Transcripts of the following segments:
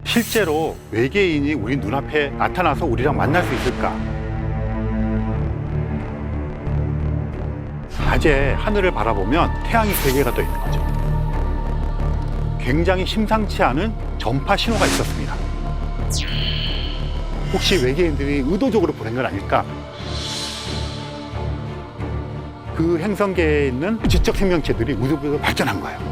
실제로 외계인이 우리 눈앞에 나타나서 우리랑 만날 수 있을까? 낮에 하늘을 바라보면 태양이 3개가 떠 있는 거죠. 굉장히 심상치 않은 전파 신호가 있었습니다. 혹시 외계인들이 의도적으로 보낸 건 아닐까? 그 행성계에 있는 지적 생명체들이 우주부에서 발전한 거예요.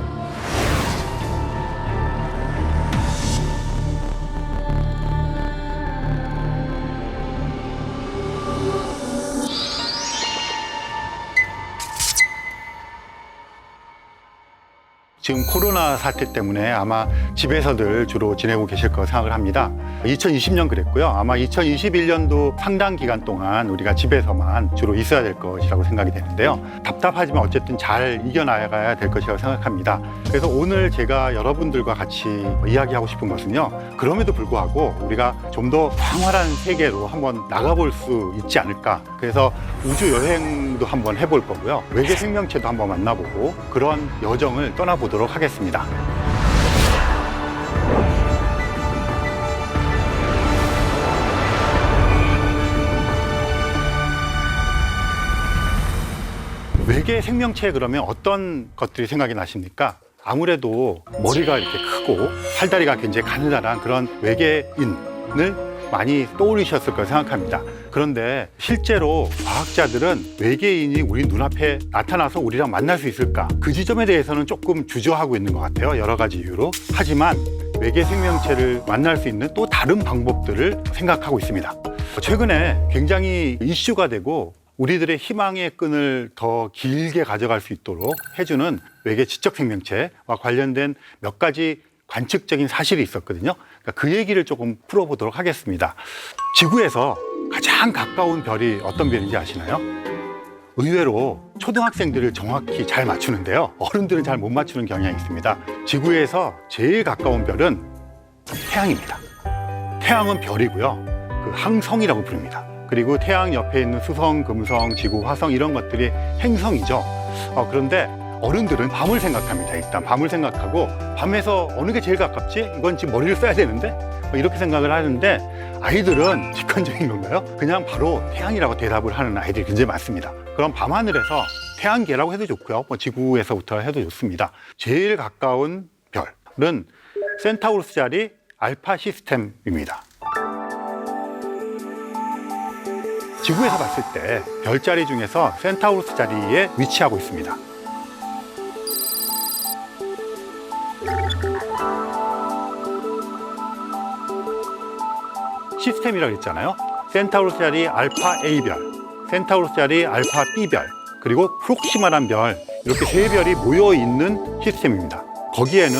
지금 코로나 사태 때문에 아마 집에서들 주로 지내고 계실 거 생각을 합니다. 2020년 그랬고요. 아마 2021년도 상당 기간 동안 우리가 집에서만 주로 있어야 될 것이라고 생각이 되는데요. 답답하지만 어쨌든 잘 이겨나가야 될 것이라고 생각합니다. 그래서 오늘 제가 여러분들과 같이 이야기하고 싶은 것은요. 그럼에도 불구하고 우리가 좀 더 광활한 세계로 한번 나가볼 수 있지 않을까. 그래서 우주 여행도 한번 해볼 거고요. 외계 생명체도 한번 만나보고 그런 여정을 떠나보도록 하겠습니다. 외계 생명체 그러면 어떤 것들이 생각이 나십니까? 아무래도 머리가 이렇게 크고 팔다리가 굉장히 가느다란 그런 외계인을 많이 떠올리셨을 거라 생각합니다. 그런데 실제로 과학자들은 외계인이 우리 눈앞에 나타나서 우리랑 만날 수 있을까? 그 지점에 대해서는 조금 주저하고 있는 것 같아요. 여러 가지 이유로. 하지만 외계 생명체를 만날 수 있는 또 다른 방법들을 생각하고 있습니다. 최근에 굉장히 이슈가 되고 우리들의 희망의 끈을 더 길게 가져갈 수 있도록 해주는 외계 지적 생명체와 관련된 몇 가지 관측적인 사실이 있었거든요. 그러니까 그 얘기를 조금 풀어보도록 하겠습니다. 지구에서 가장 가까운 별이 어떤 별인지 아시나요? 의외로 초등학생들을 정확히 잘 맞추는데요. 어른들은 잘 못 맞추는 경향이 있습니다. 지구에서 제일 가까운 별은 태양입니다. 태양은 별이고요. 그 항성이라고 부릅니다. 그리고 태양 옆에 있는 수성, 금성, 지구, 화성 이런 것들이 행성이죠. 그런데 어른들은 밤을 생각합니다. 일단 밤을 생각하고 밤에서 어느 게 제일 가깝지? 이건 지금 머리를 써야 되는데? 이렇게 생각을 하는데 아이들은 직관적인 건가요? 그냥 바로 태양이라고 대답을 하는 아이들이 굉장히 많습니다. 그럼 밤하늘에서 태양계라고 해도 좋고요. 지구에서부터 해도 좋습니다. 제일 가까운 별은 센타우루스 자리 알파 시스템입니다. 지구에서 봤을 때 별자리 중에서 센타우루스 자리에 위치하고 있습니다. 시스템이라고 했잖아요. 센타우루스 자리 알파 A별, 센타우루스 자리 알파 B별, 그리고 프록시마란 별, 이렇게 3별이 모여 있는 시스템입니다. 거기에는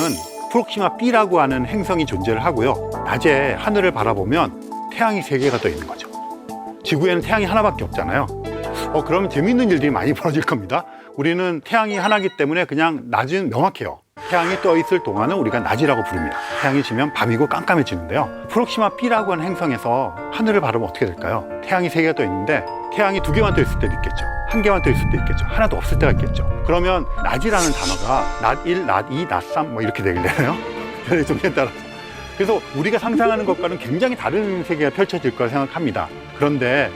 프록시마 B라고 하는 행성이 존재를 하고요. 낮에 하늘을 바라보면 태양이 3개가 떠 있는 거죠. 지구에는 태양이 하나밖에 없잖아요. 그러면 재미있는 일들이 많이 벌어질 겁니다. 우리는 태양이 하나이기 때문에 그냥 낮은 명확해요. 태양이 떠 있을 동안은 우리가 낮이라고 부릅니다. 태양이 지면 밤이고 깜깜해지는데요. 프록시마 B라고 하는 행성에서 하늘을 바라보면 어떻게 될까요? 태양이 3개가 떠 있는데 태양이 2개만 떠 있을 때도 있겠죠. 1개만 떠 있을 때 있겠죠. 하나도 없을 때가 있겠죠. 그러면 낮이라는 단어가 낮 1, 낮 2, 낮 3 이렇게 되겠네요. 별의 종류에 따라서. 그래서 우리가 상상하는 것과는 굉장히 다른 세계가 펼쳐질 거라 생각합니다. 그런데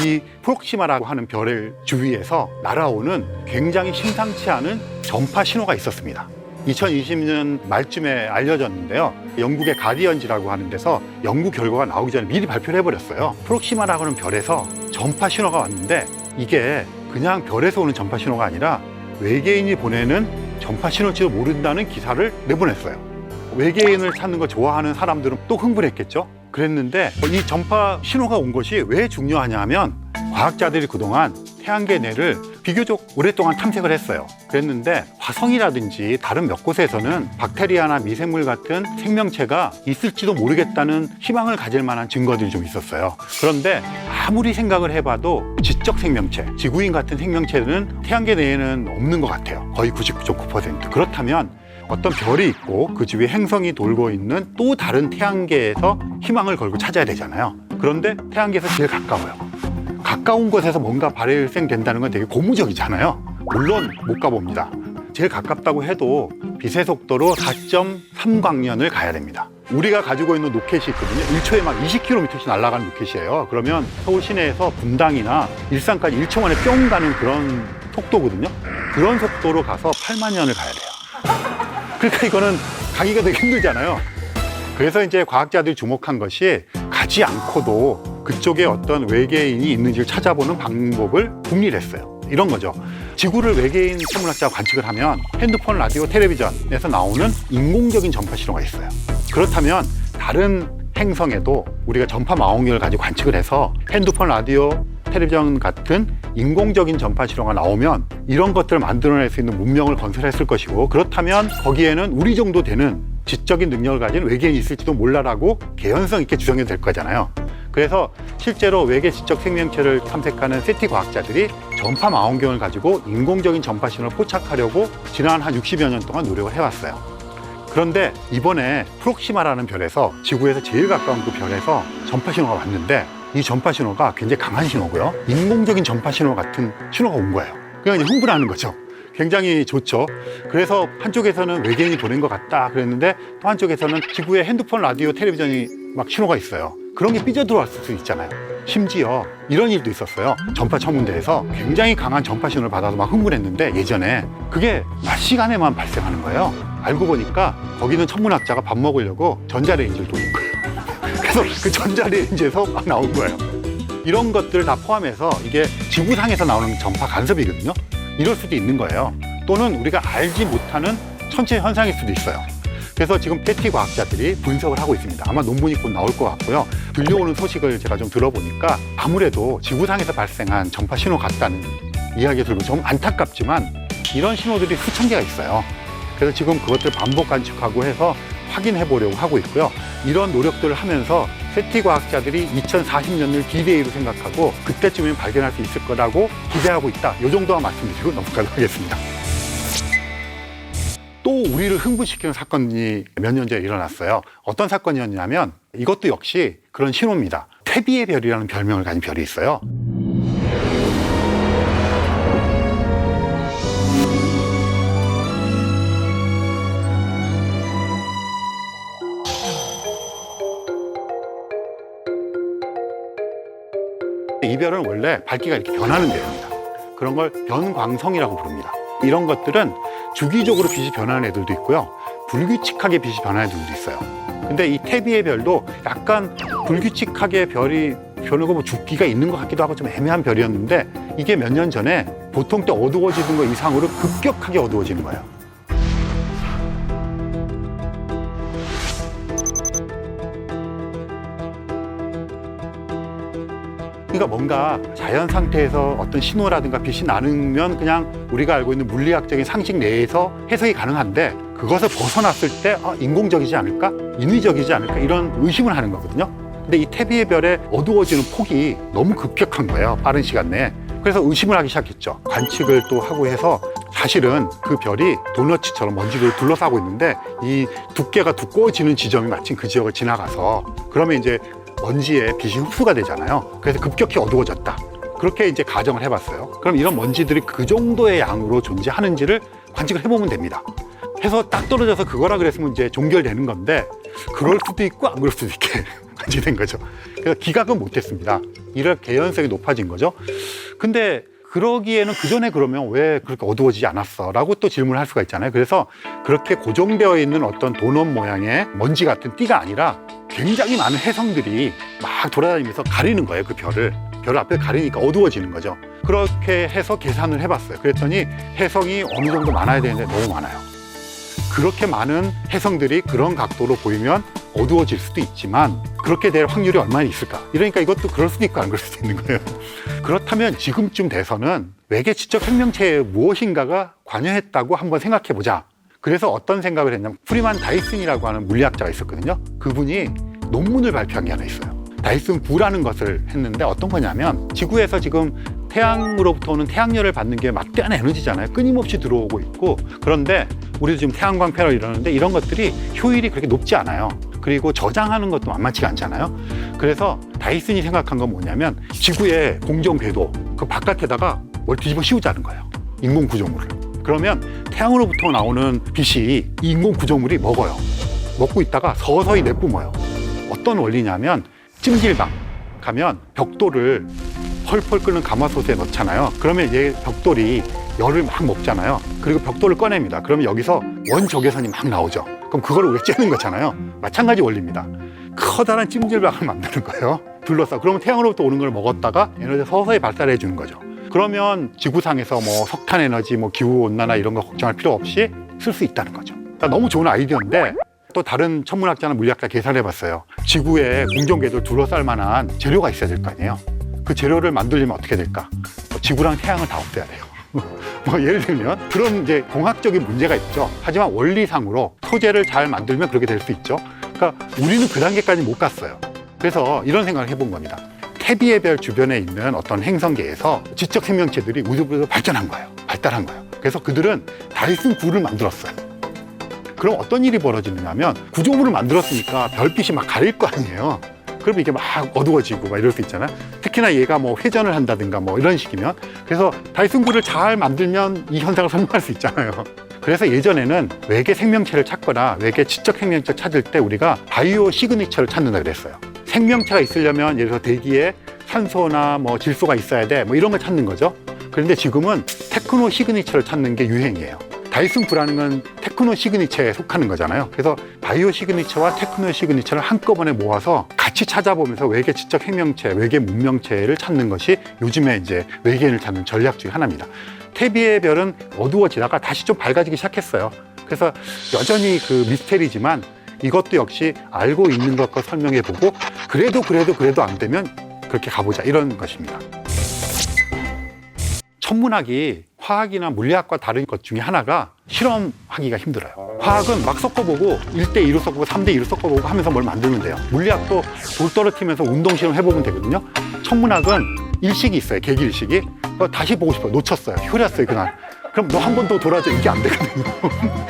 이 프록시마라고 하는 별의 주위에서 날아오는 굉장히 심상치 않은 전파 신호가 있었습니다. 2020년 말쯤에 알려졌는데요. 영국의 가디언지라고 하는 데서 연구 결과가 나오기 전에 미리 발표를 해버렸어요. 프록시마라고 하는 별에서 전파 신호가 왔는데 이게 그냥 별에서 오는 전파 신호가 아니라 외계인이 보내는 전파 신호일지도 모른다는 기사를 내보냈어요. 외계인을 찾는 거 좋아하는 사람들은 또 흥분했겠죠. 그랬는데 이 전파 신호가 온 것이 왜 중요하냐 하면 과학자들이 그동안 태양계 내를 비교적 오랫동안 탐색을 했어요. 그랬는데 화성이라든지 다른 몇 곳에서는 박테리아나 미생물 같은 생명체가 있을지도 모르겠다는 희망을 가질 만한 증거들이 좀 있었어요. 그런데 아무리 생각을 해봐도 지적 생명체, 지구인 같은 생명체는 태양계 내에는 없는 것 같아요. 거의 99.9%. 그렇다면 어떤 별이 있고 그 주위에 행성이 돌고 있는 또 다른 태양계에서 희망을 걸고 찾아야 되잖아요. 그런데 태양계에서 제일 가까워요. 가까운 곳에서 뭔가 발생된다는 건 되게 고무적이잖아요. 물론 못 가봅니다. 제일 가깝다고 해도 빛의 속도로 4.3광년을 가야 됩니다. 우리가 가지고 있는 로켓이 있거든요. 1초에 막 20km씩 날아가는 로켓이에요. 그러면 서울 시내에서 분당이나 일산까지 1초 만에 뿅 가는 그런 속도거든요. 그런 속도로 가서 8만 년을 가야 돼요. 그러니까 이거는 가기가 되게 힘들잖아요. 그래서 이제 과학자들이 주목한 것이 가지 않고도 그쪽에 어떤 외계인이 있는지를 찾아보는 방법을 궁리했어요. 이런 거죠. 지구를 외계인 천문학자가 관측을 하면 핸드폰, 라디오, 텔레비전에서 나오는 인공적인 전파 신호가 있어요. 그렇다면 다른 행성에도 우리가 전파 망원경을 가지고 관측을 해서 핸드폰, 라디오, 텔레비전 같은 인공적인 전파 신호가 나오면 이런 것들을 만들어낼 수 있는 문명을 건설했을 것이고, 그렇다면 거기에는 우리 정도 되는 지적인 능력을 가진 외계인이 있을지도 몰라라고 개연성 있게 주장이 될 거잖아요. 그래서 실제로 외계 지적 생명체를 탐색하는 세티 과학자들이 전파 망원경을 가지고 인공적인 전파 신호를 포착하려고 지난 한 60여 년 동안 노력을 해왔어요. 그런데 이번에 프록시마라는 별에서, 지구에서 제일 가까운 그 별에서 전파 신호가 왔는데, 이 전파 신호가 굉장히 강한 신호고요. 인공적인 전파 신호 같은 신호가 온 거예요. 그냥 이제 흥분하는 거죠. 굉장히 좋죠. 그래서 한쪽에서는 외계인이 보낸 것 같다 그랬는데, 또 한쪽에서는 지구에 핸드폰, 라디오, 텔레비전이 막 신호가 있어요. 그런 게 삐져 들어왔을 수 있잖아요. 심지어 이런 일도 있었어요. 전파 천문대에서 굉장히 강한 전파 신호를 받아서 막 흥분했는데, 예전에 그게 낮 시간에만 발생하는 거예요. 알고 보니까 거기는 천문학자가 밥 먹으려고 전자레인지를 돌린 거예요. 그래서 그 전자레인지에서 막 나온 거예요. 이런 것들을 다 포함해서 이게 지구상에서 나오는 전파 간섭이거든요. 이럴 수도 있는 거예요. 또는 우리가 알지 못하는 천체 현상일 수도 있어요. 그래서 지금 세티 과학자들이 분석을 하고 있습니다. 아마 논문이 곧 나올 것 같고요. 들려오는 소식을 제가 좀 들어보니까 아무래도 지구상에서 발생한 전파 신호 같다는 이야기 들고 좀 안타깝지만 이런 신호들이 수천 개가 있어요. 그래서 지금 그것들 반복 관측하고 해서 확인해 보려고 하고 있고요. 이런 노력들을 하면서 세티 과학자들이 2040년을 D-Day로 생각하고 그때쯤이면 발견할 수 있을 거라고 기대하고 있다. 이 정도만 말씀드리고 넘어가도록 하겠습니다. 또 우리를 흥분시키는 사건이 몇 년 전에 일어났어요. 어떤 사건이었냐면 이것도 역시 그런 신호입니다. 태비의 별이라는 별명을 가진 별이 있어요. 이 별은 원래 밝기가 이렇게 변하는 별입니다. 그런 걸 변광성이라고 부릅니다. 이런 것들은 주기적으로 빛이 변하는 애들도 있고요. 불규칙하게 빛이 변하는 애들도 있어요. 근데 이 태비의 별도 약간 불규칙하게 별이 변하고 뭐 주기가 있는 것 같기도 하고 좀 애매한 별이었는데, 이게 몇 년 전에 보통 때 어두워지는 거 이상으로 급격하게 어두워지는 거예요. 그러니까 뭔가 자연 상태에서 어떤 신호라든가 빛이 나면 그냥 우리가 알고 있는 물리학적인 상식 내에서 해석이 가능한데, 그것을 벗어났을 때 인공적이지 않을까? 인위적이지 않을까? 이런 의심을 하는 거거든요. 근데 이 태비의 별의 어두워지는 폭이 너무 급격한 거예요. 빠른 시간 내에. 그래서 의심을 하기 시작했죠. 관측을 또 하고 해서 사실은 그 별이 도너츠처럼 먼지를 둘러싸고 있는데, 이 두께가 두꺼워지는 지점이 마침 그 지역을 지나가서 그러면 이제 먼지에 빛이 흡수가 되잖아요. 그래서 급격히 어두워졌다. 그렇게 이제 가정을 해봤어요. 그럼 이런 먼지들이 그 정도의 양으로 존재하는지를 관측을 해보면 됩니다. 해서 딱 떨어져서 그거라 그랬으면 이제 종결되는 건데, 그럴 수도 있고 안 그럴 수도 있게 관측된 거죠. 그래서 기각은 못했습니다. 이럴 개연성이 높아진 거죠. 근데 그러기에는 그 전에 그러면 왜 그렇게 어두워지지 않았어? 라고 또 질문을 할 수가 있잖아요. 그래서 그렇게 고정되어 있는 어떤 도넛 모양의 먼지 같은 띠가 아니라 굉장히 많은 해성들이 막 돌아다니면서 가리는 거예요. 그 별을. 별 앞에 가리니까 어두워지는 거죠. 그렇게 해서 계산을 해봤어요. 그랬더니 해성이 어느 정도 많아야 되는데 너무 많아요. 그렇게 많은 해성들이 그런 각도로 보이면 어두워질 수도 있지만 그렇게 될 확률이 얼마나 있을까? 이러니까 이것도 그럴 수도 있고 안 그럴 수도 있는 거예요. 그렇다면 지금쯤 돼서는 외계 지적 생명체에 무엇인가가 관여했다고 한번 생각해 보자. 그래서 어떤 생각을 했냐면, 프리만 다이슨이라고 하는 물리학자가 있었거든요. 그분이 논문을 발표한 게 하나 있어요. 다이슨 9라는 것을 했는데 어떤 거냐면, 지구에서 지금 태양으로부터 오는 태양열을 받는 게 막대한 에너지잖아요. 끊임없이 들어오고 있고, 그런데 우리도 지금 태양광 패널 이러는데 이런 것들이 효율이 그렇게 높지 않아요. 그리고 저장하는 것도 만만치가 않잖아요. 그래서 다이슨이 생각한 건 뭐냐면, 지구의 공정 궤도 그 바깥에다가 뭘 뒤집어 씌우자는 거예요. 인공 구조물을. 그러면 태양으로부터 나오는 빛이 이 인공 구조물이 먹어요. 먹고 있다가 서서히 내뿜어요. 어떤 원리냐면 찜질방 가면 벽돌을 펄펄 끓는 가마솥에 넣잖아요. 그러면 얘 벽돌이 열을 막 먹잖아요. 그리고 벽돌을 꺼냅니다. 그러면 여기서 원적외선이 막 나오죠. 그럼 그걸 우리가 쬐는 거잖아요. 마찬가지 원리입니다. 커다란 찜질방을 만드는 거예요. 둘러싸고. 그러면 태양으로부터 오는 걸 먹었다가 에너지를 서서히 발달해 주는 거죠. 그러면 지구상에서 뭐 석탄 에너지, 뭐 기후 온난화 이런 거 걱정할 필요 없이 쓸 수 있다는 거죠. 그러니까 너무 좋은 아이디어인데 또 다른 천문학자나 물리학자 계산해 봤어요. 지구에 공정궤도를 둘러쌀 만한 재료가 있어야 될 거 아니에요. 그 재료를 만들려면 어떻게 될까? 지구랑 태양을 다 없애야 돼요. 뭐 예를 들면 그런 이제 공학적인 문제가 있죠. 하지만 원리상으로 소재를 잘 만들면 그렇게 될 수 있죠. 그러니까 우리는 그 단계까지 못 갔어요. 그래서 이런 생각을 해본 겁니다. 태비의 별 주변에 있는 어떤 행성계에서 지적 생명체들이 우주부에서 발전한 거예요. 발달한 거예요. 그래서 그들은 다이슨 굴을 만들었어요. 그럼 어떤 일이 벌어지느냐면 구조물을 만들었으니까 별빛이 막 가릴 거 아니에요. 그러면 이게 막 어두워지고 막 이럴 수 있잖아요. 특히나 얘가 뭐 회전을 한다든가 뭐 이런 식이면. 그래서 다이슨 굴을 잘 만들면 이 현상을 설명할 수 있잖아요. 그래서 예전에는 외계 생명체를 찾거나 외계 지적 생명체를 찾을 때 우리가 바이오 시그니처를 찾는다 그랬어요. 생명체가 있으려면 예를 들어서 대기에 산소나 뭐 질소가 있어야 돼 뭐 이런 걸 찾는 거죠. 그런데 지금은 테크노 시그니처를 찾는 게 유행이에요. 다이슨 굴라는 건 테크노 시그니처에 속하는 거잖아요. 그래서 바이오 시그니처와 테크노 시그니처를 한꺼번에 모아서 같이 찾아보면서 외계 지적 생명체, 외계 문명체를 찾는 것이 요즘에 이제 외계인을 찾는 전략 중에 하나입니다. 태비의 별은 어두워지다가 다시 좀 밝아지기 시작했어요. 그래서 여전히 그 미스테리지만 이것도 역시 알고 있는 것과 설명해보고 그래도 안 되면 그렇게 가보자 이런 것입니다. 천문학이 화학이나 물리학과 다른 것 중에 하나가 실험하기가 힘들어요. 화학은 막 섞어보고 1대2로 섞어보고 3대2로 섞어보고 하면서 뭘 만들면 돼요. 물리학도 돌 떨어뜨리면서 운동 실험 해보면 되거든요. 천문학은 일식이 있어요. 계기일식이. 다시 보고 싶어요. 놓쳤어요. 효렸어요 그날. 그럼 너 한 번 더 돌아줘. 이게 안 되거든요.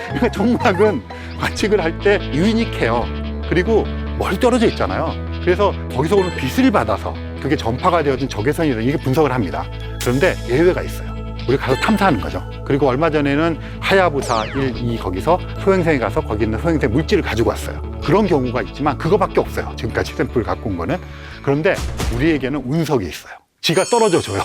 그러니까 천문학은 관측을 할 때 유니크해요. 그리고 멀리 떨어져 있잖아요. 그래서 거기서 오는 빛을 받아서 그게 전파가 되어진 적외선이든 이게 분석을 합니다. 그런데 예외가 있어요. 우리 가서 탐사하는 거죠. 그리고 얼마 전에는 하야부사 1, 2 거기서 소행성에 가서 거기 있는 소행성 물질을 가지고 왔어요. 그런 경우가 있지만 그거밖에 없어요. 지금까지 샘플을 갖고 온 거는. 그런데 우리에게는 운석이 있어요. 지가 떨어져 줘요.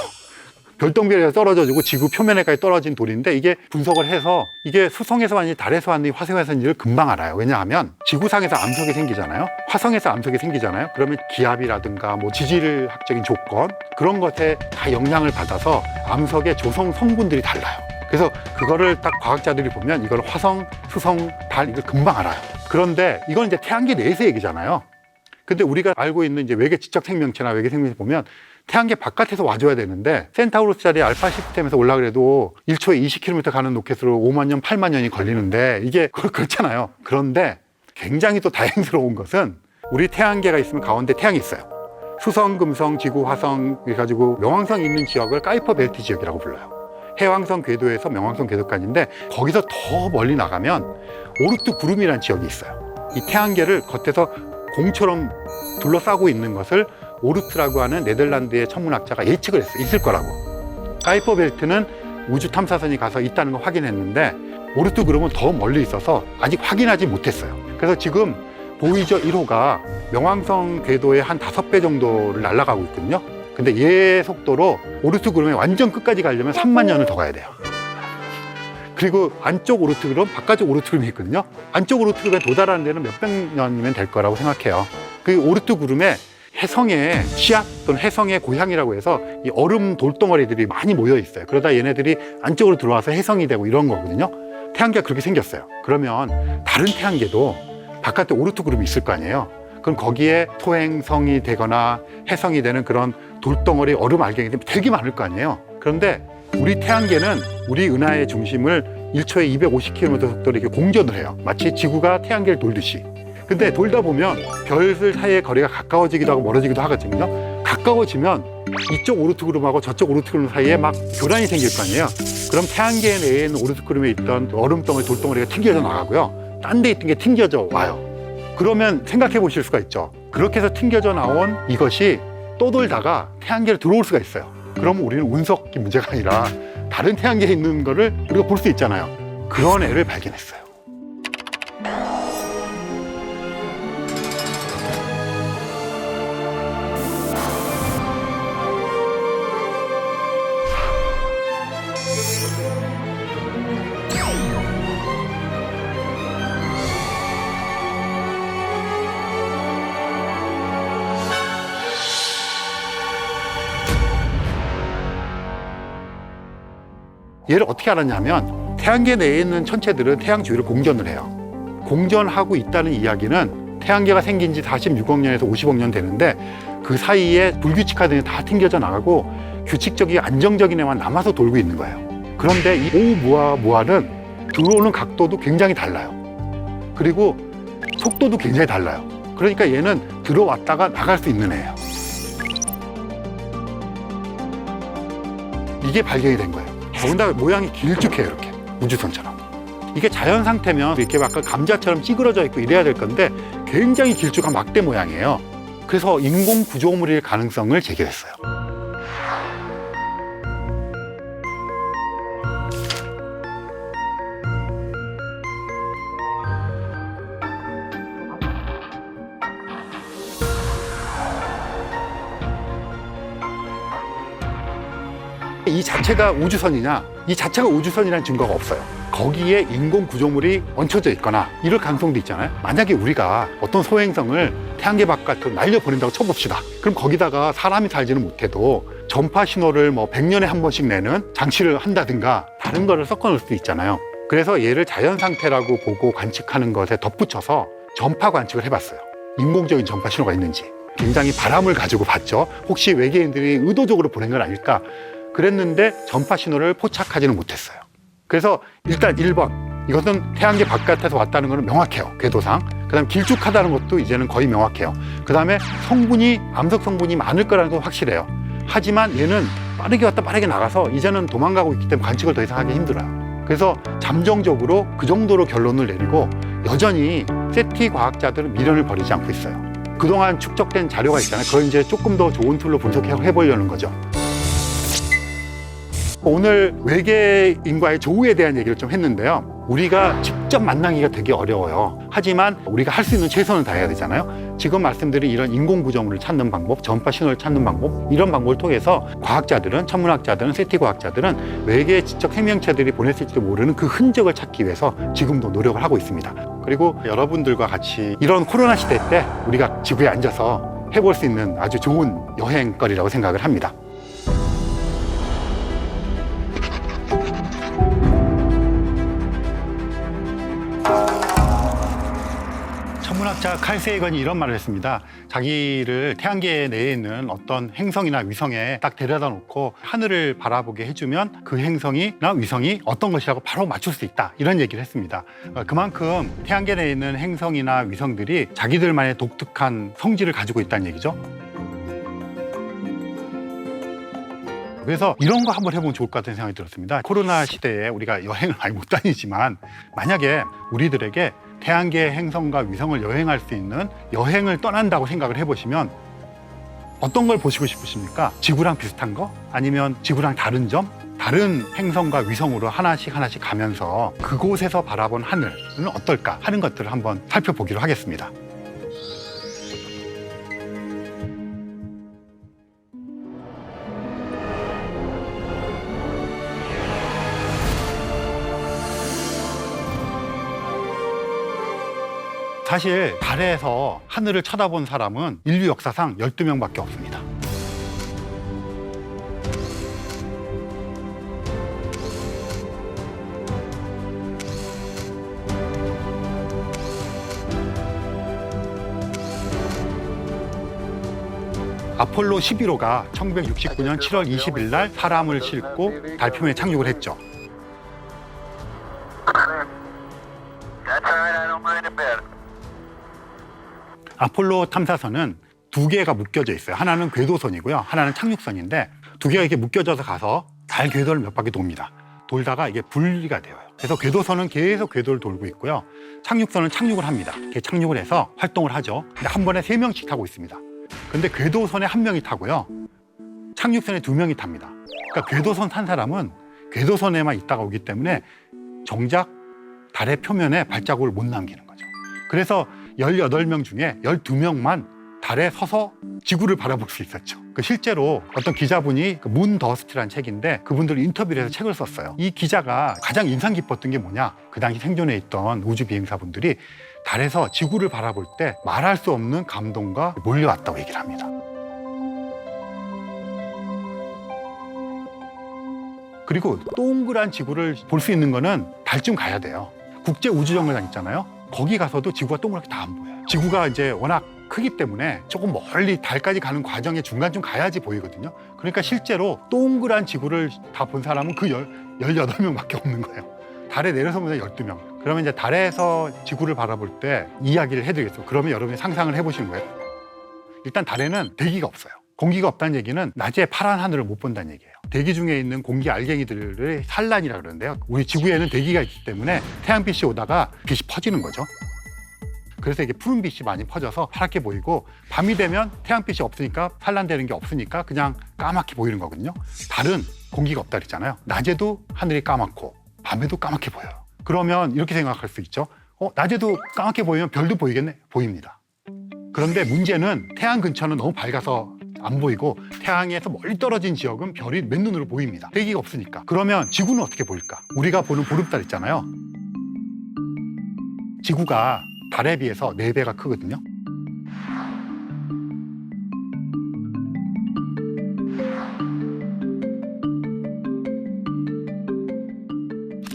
별똥별에서 떨어져주고 지구 표면에까지 떨어진 돌인데 이게 분석을 해서 이게 수성에서 왔는지 달에서 왔는지 화성에서 왔는지를 금방 알아요. 왜냐하면 지구상에서 암석이 생기잖아요. 화성에서 암석이 생기잖아요. 그러면 기압이라든가 뭐 지질학적인 조건 그런 것에 다 영향을 받아서 암석의 조성 성분들이 달라요. 그래서 그거를 딱 과학자들이 보면 이걸 화성, 수성, 달 이걸 금방 알아요. 그런데 이건 이제 태양계 내에서 얘기잖아요. 근데 우리가 알고 있는 이제 외계 지적 생명체나 외계 생명체 보면 태양계 바깥에서 와줘야 되는데 센타우루스짜리 알파 시스템에서 올라그래도 1초에 20km 가는 로켓으로 5만 년, 8만 년이 걸리는데 이게 그렇잖아요. 그런데 굉장히 또 다행스러운 것은 우리 태양계가 있으면 가운데 태양이 있어요. 수성, 금성, 지구, 화성 해가지고 명왕성 있는 지역을 카이퍼 벨트 지역이라고 불러요. 해왕성 궤도에서 명왕성 궤도까지인데 거기서 더 멀리 나가면 오르트 구름이라는 지역이 있어요. 이 태양계를 겉에서 공처럼 둘러싸고 있는 것을 오르트라고 하는 네덜란드의 천문학자가 예측을 했어요. 있을 거라고. 카이퍼 벨트는 우주 탐사선이 가서 있다는 걸 확인했는데 오르트 그룹은 더 멀리 있어서 아직 확인하지 못했어요. 그래서 지금 보이저 1호가 명왕성 궤도의 한 5배 정도를 날아가고 있거든요. 근데 얘 속도로 오르트 그룹의 완전 끝까지 가려면 3만 년을 더 가야 돼요. 그리고 안쪽 오르트 그룹, 바깥쪽 오르트 그룹이 있거든요. 안쪽 오르트 그룹에 도달하는 데는 몇백 년이면 될 거라고 생각해요. 그 오르트 그룹에 해성의 시합 또는 해성의 고향이라고 해서 이 얼음 돌덩어리들이 많이 모여 있어요. 그러다 얘네들이 안쪽으로 들어와서 해성이 되고 이런 거거든요. 태양계가 그렇게 생겼어요. 그러면 다른 태양계도 바깥에 오르트 그룹이 있을 거 아니에요. 그럼 거기에 소행성이 되거나 해성이 되는 그런 돌덩어리 얼음 알갱이들이 되게 많을 거 아니에요. 그런데 우리 태양계는 우리 은하의 중심을 1초에 250km 속도로 이렇게 공전을 해요. 마치 지구가 태양계를 돌듯이. 근데 돌다 보면 별들 사이의 거리가 가까워지기도 하고 멀어지기도 하거든요. 가까워지면 이쪽 오르트 그룹하고 저쪽 오르트 그룹 사이에 막 교란이 생길 거 아니에요. 그럼 태양계 내에 있는 오르트 그룹에 있던 얼음덩어리, 돌덩어리가 튕겨져 나가고요. 딴 데 있던 게 튕겨져 와요. 그러면 생각해 보실 수가 있죠. 그렇게 해서 튕겨져 나온 이것이 또 돌다가 태양계로 들어올 수가 있어요. 그러면 우리는 운석이 문제가 아니라 다른 태양계에 있는 거를 우리가 볼 수 있잖아요. 그런 애를 발견했어요. 얘를 어떻게 알았냐면 태양계 내에 있는 천체들은 태양 주위를 공전을 해요. 공전하고 있다는 이야기는 태양계가 생긴 지 46억 년에서 50억 년 되는데 그 사이에 불규칙하던 게 다 튕겨져 나가고 규칙적이고 안정적인 애만 남아서 돌고 있는 거예요. 그런데 이 오umu아무아는 들어오는 각도도 굉장히 달라요. 그리고 속도도 굉장히 달라요. 그러니까 얘는 들어왔다가 나갈 수 있는 애예요. 이게 발견이 된 거예요. 더군다나 모양이 길쭉해요. 이렇게 우주선처럼. 이게 자연 상태면 이렇게 아까 감자처럼 찌그러져 있고 이래야 될 건데 굉장히 길쭉한 막대 모양이에요. 그래서 인공 구조물일 가능성을 제기했어요. 이 자체가 우주선이냐? 이 자체가 우주선이라는 증거가 없어요. 거기에 인공 구조물이 얹혀져 있거나 이럴 가능성도 있잖아요. 만약에 우리가 어떤 소행성을 태양계 바깥으로 날려보낸다고 쳐봅시다. 그럼 거기다가 사람이 살지는 못해도 전파 신호를 뭐 100년에 한 번씩 내는 장치를 한다든가 다른 거를 섞어 놓을 수도 있잖아요. 그래서 얘를 자연 상태라고 보고 관측하는 것에 덧붙여서 전파 관측을 해봤어요. 인공적인 전파 신호가 있는지. 굉장히 바람을 가지고 봤죠. 혹시 외계인들이 의도적으로 보낸 건 아닐까? 그랬는데 전파 신호를 포착하지는 못했어요. 그래서 일단 1번, 이것은 태양계 바깥에서 왔다는 것은 명확해요. 궤도상. 그 다음에 길쭉하다는 것도 이제는 거의 명확해요. 그 다음에 성분이, 암석 성분이 많을 거라는 건 확실해요. 하지만 얘는 빠르게 왔다 빠르게 나가서 이제는 도망가고 있기 때문에 관측을 더 이상 하기 힘들어요. 그래서 잠정적으로 그 정도로 결론을 내리고 여전히 세티 과학자들은 미련을 버리지 않고 있어요. 그동안 축적된 자료가 있잖아요. 그걸 이제 조금 더 좋은 툴로 분석해 보려는 거죠. 오늘 외계인과의 조우에 대한 얘기를 좀 했는데요. 우리가 직접 만나기가 되게 어려워요. 하지만 우리가 할 수 있는 최선을 다해야 되잖아요. 지금 말씀드린 이런 인공구조물을 찾는 방법, 전파 신호를 찾는 방법, 이런 방법을 통해서 과학자들은, 천문학자들은, 세티 과학자들은 외계 지적 생명체들이 보냈을지도 모르는 그 흔적을 찾기 위해서 지금도 노력을 하고 있습니다. 그리고 여러분들과 같이 이런 코로나 시대 때 우리가 지구에 앉아서 해볼 수 있는 아주 좋은 여행거리라고 생각을 합니다. 천문학자 칼 세이건이 이런 말을 했습니다. 자기를 태양계 내에 있는 어떤 행성이나 위성에 딱 데려다 놓고 하늘을 바라보게 해주면 그 행성이나 위성이 어떤 것이라고 바로 맞출 수 있다. 이런 얘기를 했습니다. 그만큼 태양계 내에 있는 행성이나 위성들이 자기들만의 독특한 성질을 가지고 있다는 얘기죠. 그래서 이런 거 한번 해보면 좋을 것 같다는 생각이 들었습니다. 코로나 시대에 우리가 여행을 많이 못 다니지만 만약에 우리들에게 태양계 행성과 위성을 여행할 수 있는 여행을 떠난다고 생각을 해보시면 어떤 걸 보시고 싶으십니까? 지구랑 비슷한 거? 아니면 지구랑 다른 점? 다른 행성과 위성으로 하나씩 가면서 그곳에서 바라본 하늘은 어떨까 하는 것들을 한번 살펴보기로 하겠습니다. 사실 달에서 하늘을 쳐다본 사람은 인류 역사상 12명밖에 없습니다. 아폴로 11호가 1969년 7월 20일 날 사람을 싣고 달 표면에 착륙을 했죠. 아폴로 탐사선은 두 개가 묶여져 있어요. 하나는 궤도선이고요. 하나는 착륙선인데 두 개가 이렇게 묶여져서 가서 달 궤도를 몇 바퀴 돕니다. 돌다가 이게 분리가 돼요. 그래서 궤도선은 계속 궤도를 돌고 있고요. 착륙선은 착륙을 합니다. 이렇게 착륙을 해서 활동을 하죠. 근데 한 번에 3명씩 타고 있습니다. 근데 궤도선에 1명이 타고요. 착륙선에 2명이 탑니다. 그러니까 궤도선 탄 사람은 궤도선에만 있다가 오기 때문에 정작 달의 표면에 발자국을 못 남기는 거죠. 그래서 18명 중에 12명만 달에 서서 지구를 바라볼 수 있었죠. 실제로 어떤 기자분이 문 더스트라는 책인데 그분들 인터뷰를 해서 책을 썼어요. 이 기자가 가장 인상 깊었던 게 뭐냐? 그 당시 생존해 있던 우주 비행사분들이 달에서 지구를 바라볼 때 말할 수 없는 감동과 몰려왔다고 얘기를 합니다. 그리고 동그란 지구를 볼 수 있는 거는 달쯤 가야 돼요. 국제우주정거장 있잖아요. 거기 가서도 지구가 동그랗게 다 안 보여요. 지구가 이제 워낙 크기 때문에 조금 멀리 달까지 가는 과정의 중간쯤 가야지 보이거든요. 그러니까 실제로 동그란 지구를 다 본 사람은 그 18명밖에 없는 거예요. 달에 내려서 보면 12명. 그러면 이제 달에서 지구를 바라볼 때 이야기를 해드리겠습니다. 그러면 여러분이 상상을 해보시는 거예요. 일단 달에는 대기가 없어요. 공기가 없다는 얘기는 낮에 파란 하늘을 못 본다는 얘기예요. 대기 중에 있는 공기 알갱이들의 산란이라고 그러는데요. 우리 지구에는 대기가 있기 때문에 태양빛이 오다가 빛이 퍼지는 거죠. 그래서 이게 푸른빛이 많이 퍼져서 파랗게 보이고, 밤이 되면 태양빛이 없으니까 산란되는 게 없으니까 그냥 까맣게 보이는 거거든요. 달은 공기가 없다 그랬잖아요. 낮에도 하늘이 까맣고 밤에도 까맣게 보여요. 그러면 이렇게 생각할 수 있죠. 낮에도 까맣게 보이면 별도 보이겠네? 보입니다. 그런데 문제는 태양 근처는 너무 밝아서 안 보이고, 태양에서 멀리 떨어진 지역은 별이 맨눈으로 보입니다. 대기가 없으니까. 그러면 지구는 어떻게 보일까? 우리가 보는 보름달 있잖아요. 지구가 달에 비해서 4배가 크거든요.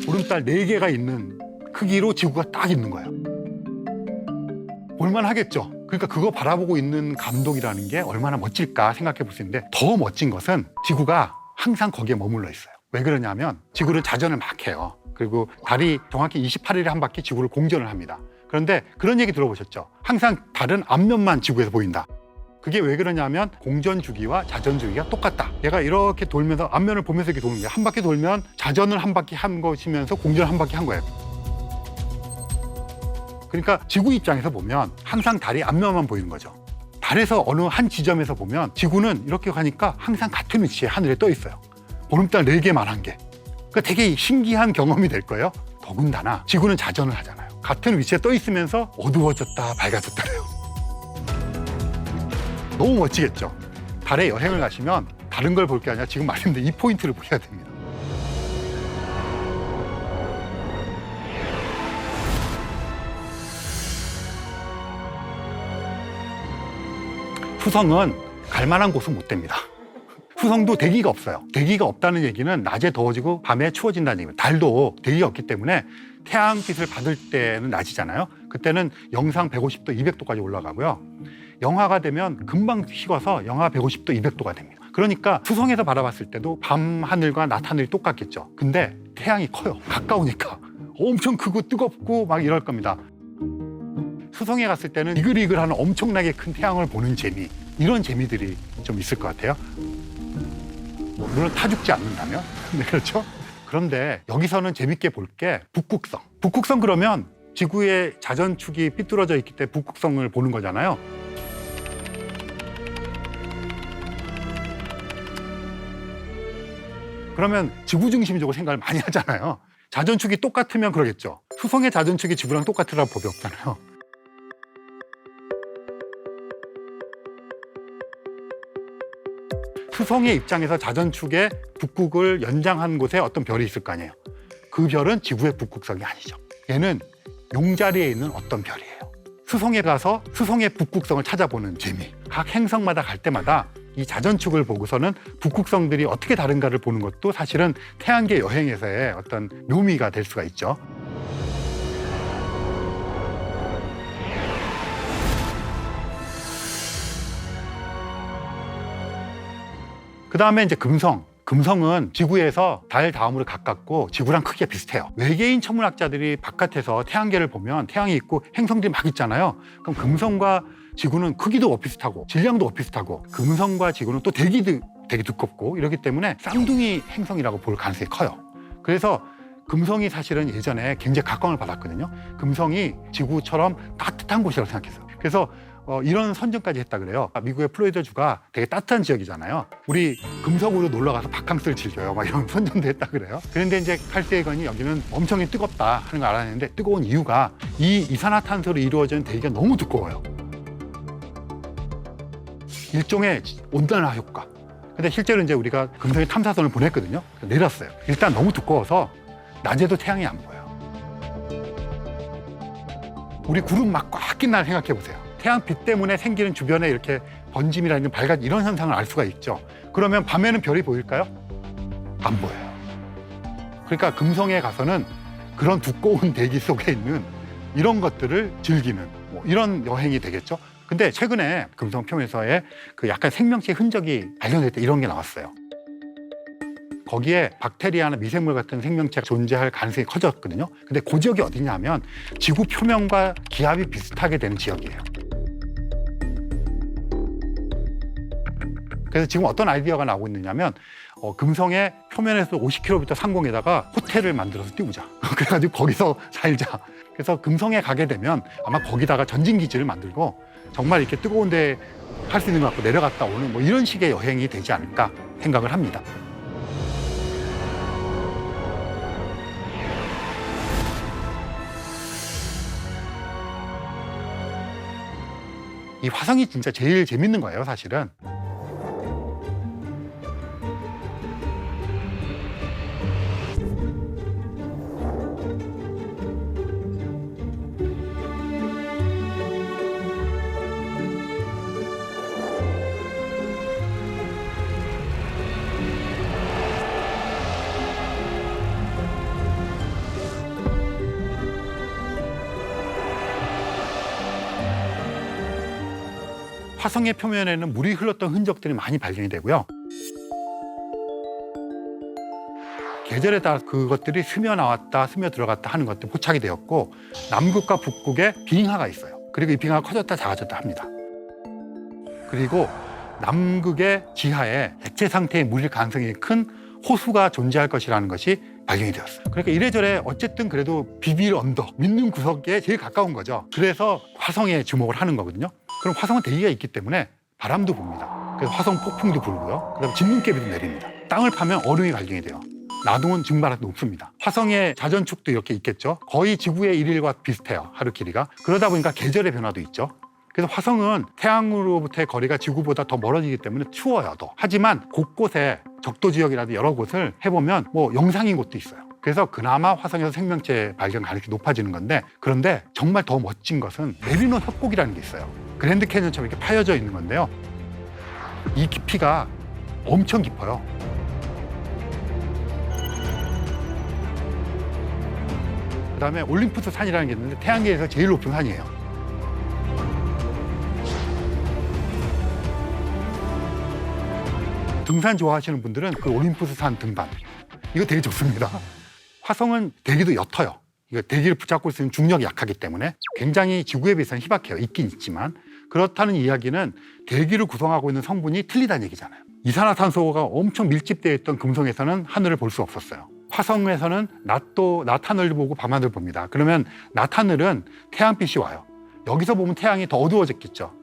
보름달 4개가 있는 크기로 지구가 딱 있는 거예요. 볼만 하겠죠. 그러니까 그거 바라보고 있는 감독이라는 게 얼마나 멋질까 생각해 볼 수 있는데, 더 멋진 것은 지구가 항상 거기에 머물러 있어요. 왜 그러냐면 지구는 자전을 막 해요. 그리고 달이 정확히 28일에 한 바퀴 지구를 공전을 합니다. 그런데 그런 얘기 들어보셨죠? 항상 달은 앞면만 지구에서 보인다. 그게 왜 그러냐면 공전 주기와 자전 주기가 똑같다. 얘가 이렇게 돌면서 앞면을 보면서 이렇게 도는 거예요. 한 바퀴 돌면 자전을 한 바퀴 한 것이면서 공전을 한 바퀴 한 거예요. 그러니까 지구 입장에서 보면 항상 달이 앞면만 보이는 거죠. 달에서 어느 한 지점에서 보면 지구는 이렇게 가니까 항상 같은 위치에 하늘에 떠 있어요. 보름달 4개만한 게. 그러니까 되게 신기한 경험이 될 거예요. 더군다나 지구는 자전을 하잖아요. 같은 위치에 떠 있으면서 어두워졌다 밝아졌다 그래요. 너무 멋지겠죠? 달에 여행을 가시면 다른 걸 볼 게 아니라 지금 말했는데 이 포인트를 보셔야 됩니다. 수성은 갈 만한 곳은 못 됩니다. 수성도 대기가 없어요. 대기가 없다는 얘기는 낮에 더워지고 밤에 추워진다는 얘기입니다. 달도 대기가 없기 때문에 태양빛을 받을 때는 낮이잖아요. 그때는 영상 150도, 200도까지 올라가고요. 영하가 되면 금방 식어서 영하 150도, 200도가 됩니다. 그러니까 수성에서 바라봤을 때도 밤 하늘과 낮 하늘이 똑같겠죠. 근데 태양이 커요. 가까우니까 엄청 크고 뜨겁고 막 이럴 겁니다. 수성에 갔을 때는 이글이글하는 엄청나게 큰 태양을 보는 재미, 이런 재미들이 좀 있을 것 같아요. 물론 타 죽지 않는다면. 네, 그렇죠? 그런데 여기서는 재밌게 볼 게 북극성. 북극성 그러면 지구의 자전축이 삐뚤어져 있기 때문에 북극성을 보는 거잖아요. 그러면 지구 중심적으로 생각을 많이 하잖아요. 자전축이 똑같으면 그러겠죠. 수성의 자전축이 지구랑 똑같으라는 법이 없잖아요. 수성의 입장에서 자전축의 북극을 연장한 곳에 어떤 별이 있을 거 아니에요. 그 별은 지구의 북극성이 아니죠. 얘는 용자리에 있는 어떤 별이에요. 수성에 가서 수성의 북극성을 찾아보는 재미. 각 행성마다 갈 때마다 이 자전축을 보고서는 북극성들이 어떻게 다른가를 보는 것도 사실은 태양계 여행에서의 어떤 묘미가 될 수가 있죠. 그 다음에 이제 금성. 금성은 지구에서 달 다음으로 가깝고 지구랑 크기가 비슷해요. 외계인 천문학자들이 바깥에서 태양계를 보면 태양이 있고 행성들이 막 있잖아요. 그럼 금성과 지구는 크기도 비슷하고 질량도 비슷하고, 금성과 지구는 또 대기도 되게 두껍고 이렇기 때문에 쌍둥이 행성이라고 볼 가능성이 커요. 그래서 금성이 사실은 예전에 굉장히 각광을 받았거든요. 금성이 지구처럼 따뜻한 곳이라고 생각했어요. 그래서 이런 선전까지 했다 그래요. 미국의 플로리다 주가 되게 따뜻한 지역이잖아요. 우리 금성으로 놀러 가서 바캉스를 즐겨요. 막 이런 선전도 했다 그래요. 그런데 이제 칼세이건이 여기는 엄청 뜨겁다 하는 걸 알았는데, 뜨거운 이유가 이 이산화탄소로 이루어진 대기가 너무 두꺼워요. 일종의 온난화 효과. 근데 실제로 이제 우리가 금성에 탐사선을 보냈거든요. 내렸어요. 일단 너무 두꺼워서 낮에도 태양이 안 보여요. 우리 구름 막 꽉 낀 날 생각해 보세요. 태양빛 때문에 생기는 주변에 이렇게 번짐이라는 밝아진 이런 현상을 알 수가 있죠. 그러면 밤에는 별이 보일까요? 안 보여요. 그러니까 금성에 가서는 그런 두꺼운 대기 속에 있는 이런 것들을 즐기는 뭐 이런 여행이 되겠죠. 근데 최근에 금성 표면에서의 그 약간 생명체 흔적이 발견됐다 이런 게 나왔어요. 거기에 박테리아나 미생물 같은 생명체가 존재할 가능성이 커졌거든요. 근데 그 지역이 어디냐면 지구 표면과 기압이 비슷하게 되는 지역이에요. 그래서 지금 어떤 아이디어가 나오고 있느냐면 금성의 표면에서 50km 상공에다가 호텔을 만들어서 띄우자. 그래가지고 거기서 살자. 그래서 금성에 가게 되면 아마 거기다가 전진기지를 만들고 정말 이렇게 뜨거운 데 할 수 있는 것 같고 내려갔다 오는 뭐 이런 식의 여행이 되지 않을까 생각을 합니다. 이 화성이 진짜 제일 재밌는 거예요, 사실은. 화성의 표면에는 물이 흘렀던 흔적들이 많이 발견이 되고요. 계절에 따라 그것들이 스며 나왔다, 스며 들어갔다 하는 것들이 포착이 되었고 남극과 북극에 빙하가 있어요. 그리고 이 빙하가 커졌다 작아졌다 합니다. 그리고 남극의 지하에 액체 상태의 물일 가능성이 큰 호수가 존재할 것이라는 것이 발견이 되었어요. 그러니까 이래저래 어쨌든 그래도 비빌 언덕, 믿는 구석에 제일 가까운 거죠. 그래서 화성에 주목을 하는 거거든요. 그럼 화성은 대기가 있기 때문에 바람도 붑니다. 그래서 화성 폭풍도 불고요. 그다음에 진눈깨비도 내립니다. 땅을 파면 얼음이 발견이 돼요. 나동은 증발하기 높습니다. 화성의 자전축도 이렇게 있겠죠. 거의 지구의 일일과 비슷해요. 하루 길이가. 그러다 보니까 계절의 변화도 있죠. 그래서 화성은 태양으로부터의 거리가 지구보다 더 멀어지기 때문에 추워요. 더. 하지만 곳곳에 적도 지역이라도 여러 곳을 해보면 뭐 영상인 곳도 있어요. 그래서 그나마 화성에서 생명체 발견 가능성이 높아지는 건데, 그런데 정말 더 멋진 것은 메리노 협곡이라는 게 있어요. 그랜드 캐니언처럼 이렇게 파여져 있는 건데요. 이 깊이가 엄청 깊어요. 그다음에 올림푸스 산이라는 게 있는데 태양계에서 제일 높은 산이에요. 등산 좋아하시는 분들은 그 올림푸스 산 등반 이거 되게 좋습니다. 화성은 대기도 옅어요. 이거 대기를 붙잡고 있는 중력이 약하기 때문에 굉장히 지구에 비해서는 희박해요. 있긴 있지만 그렇다는 이야기는 대기를 구성하고 있는 성분이 틀리다는 얘기잖아요. 이산화탄소가 엄청 밀집되어 있던 금성에서는 하늘을 볼 수 없었어요. 화성에서는 낮 하늘을 보고 밤 하늘을 봅니다. 그러면 낮 하늘은 태양빛이 와요. 여기서 보면 태양이 더 어두워졌겠죠.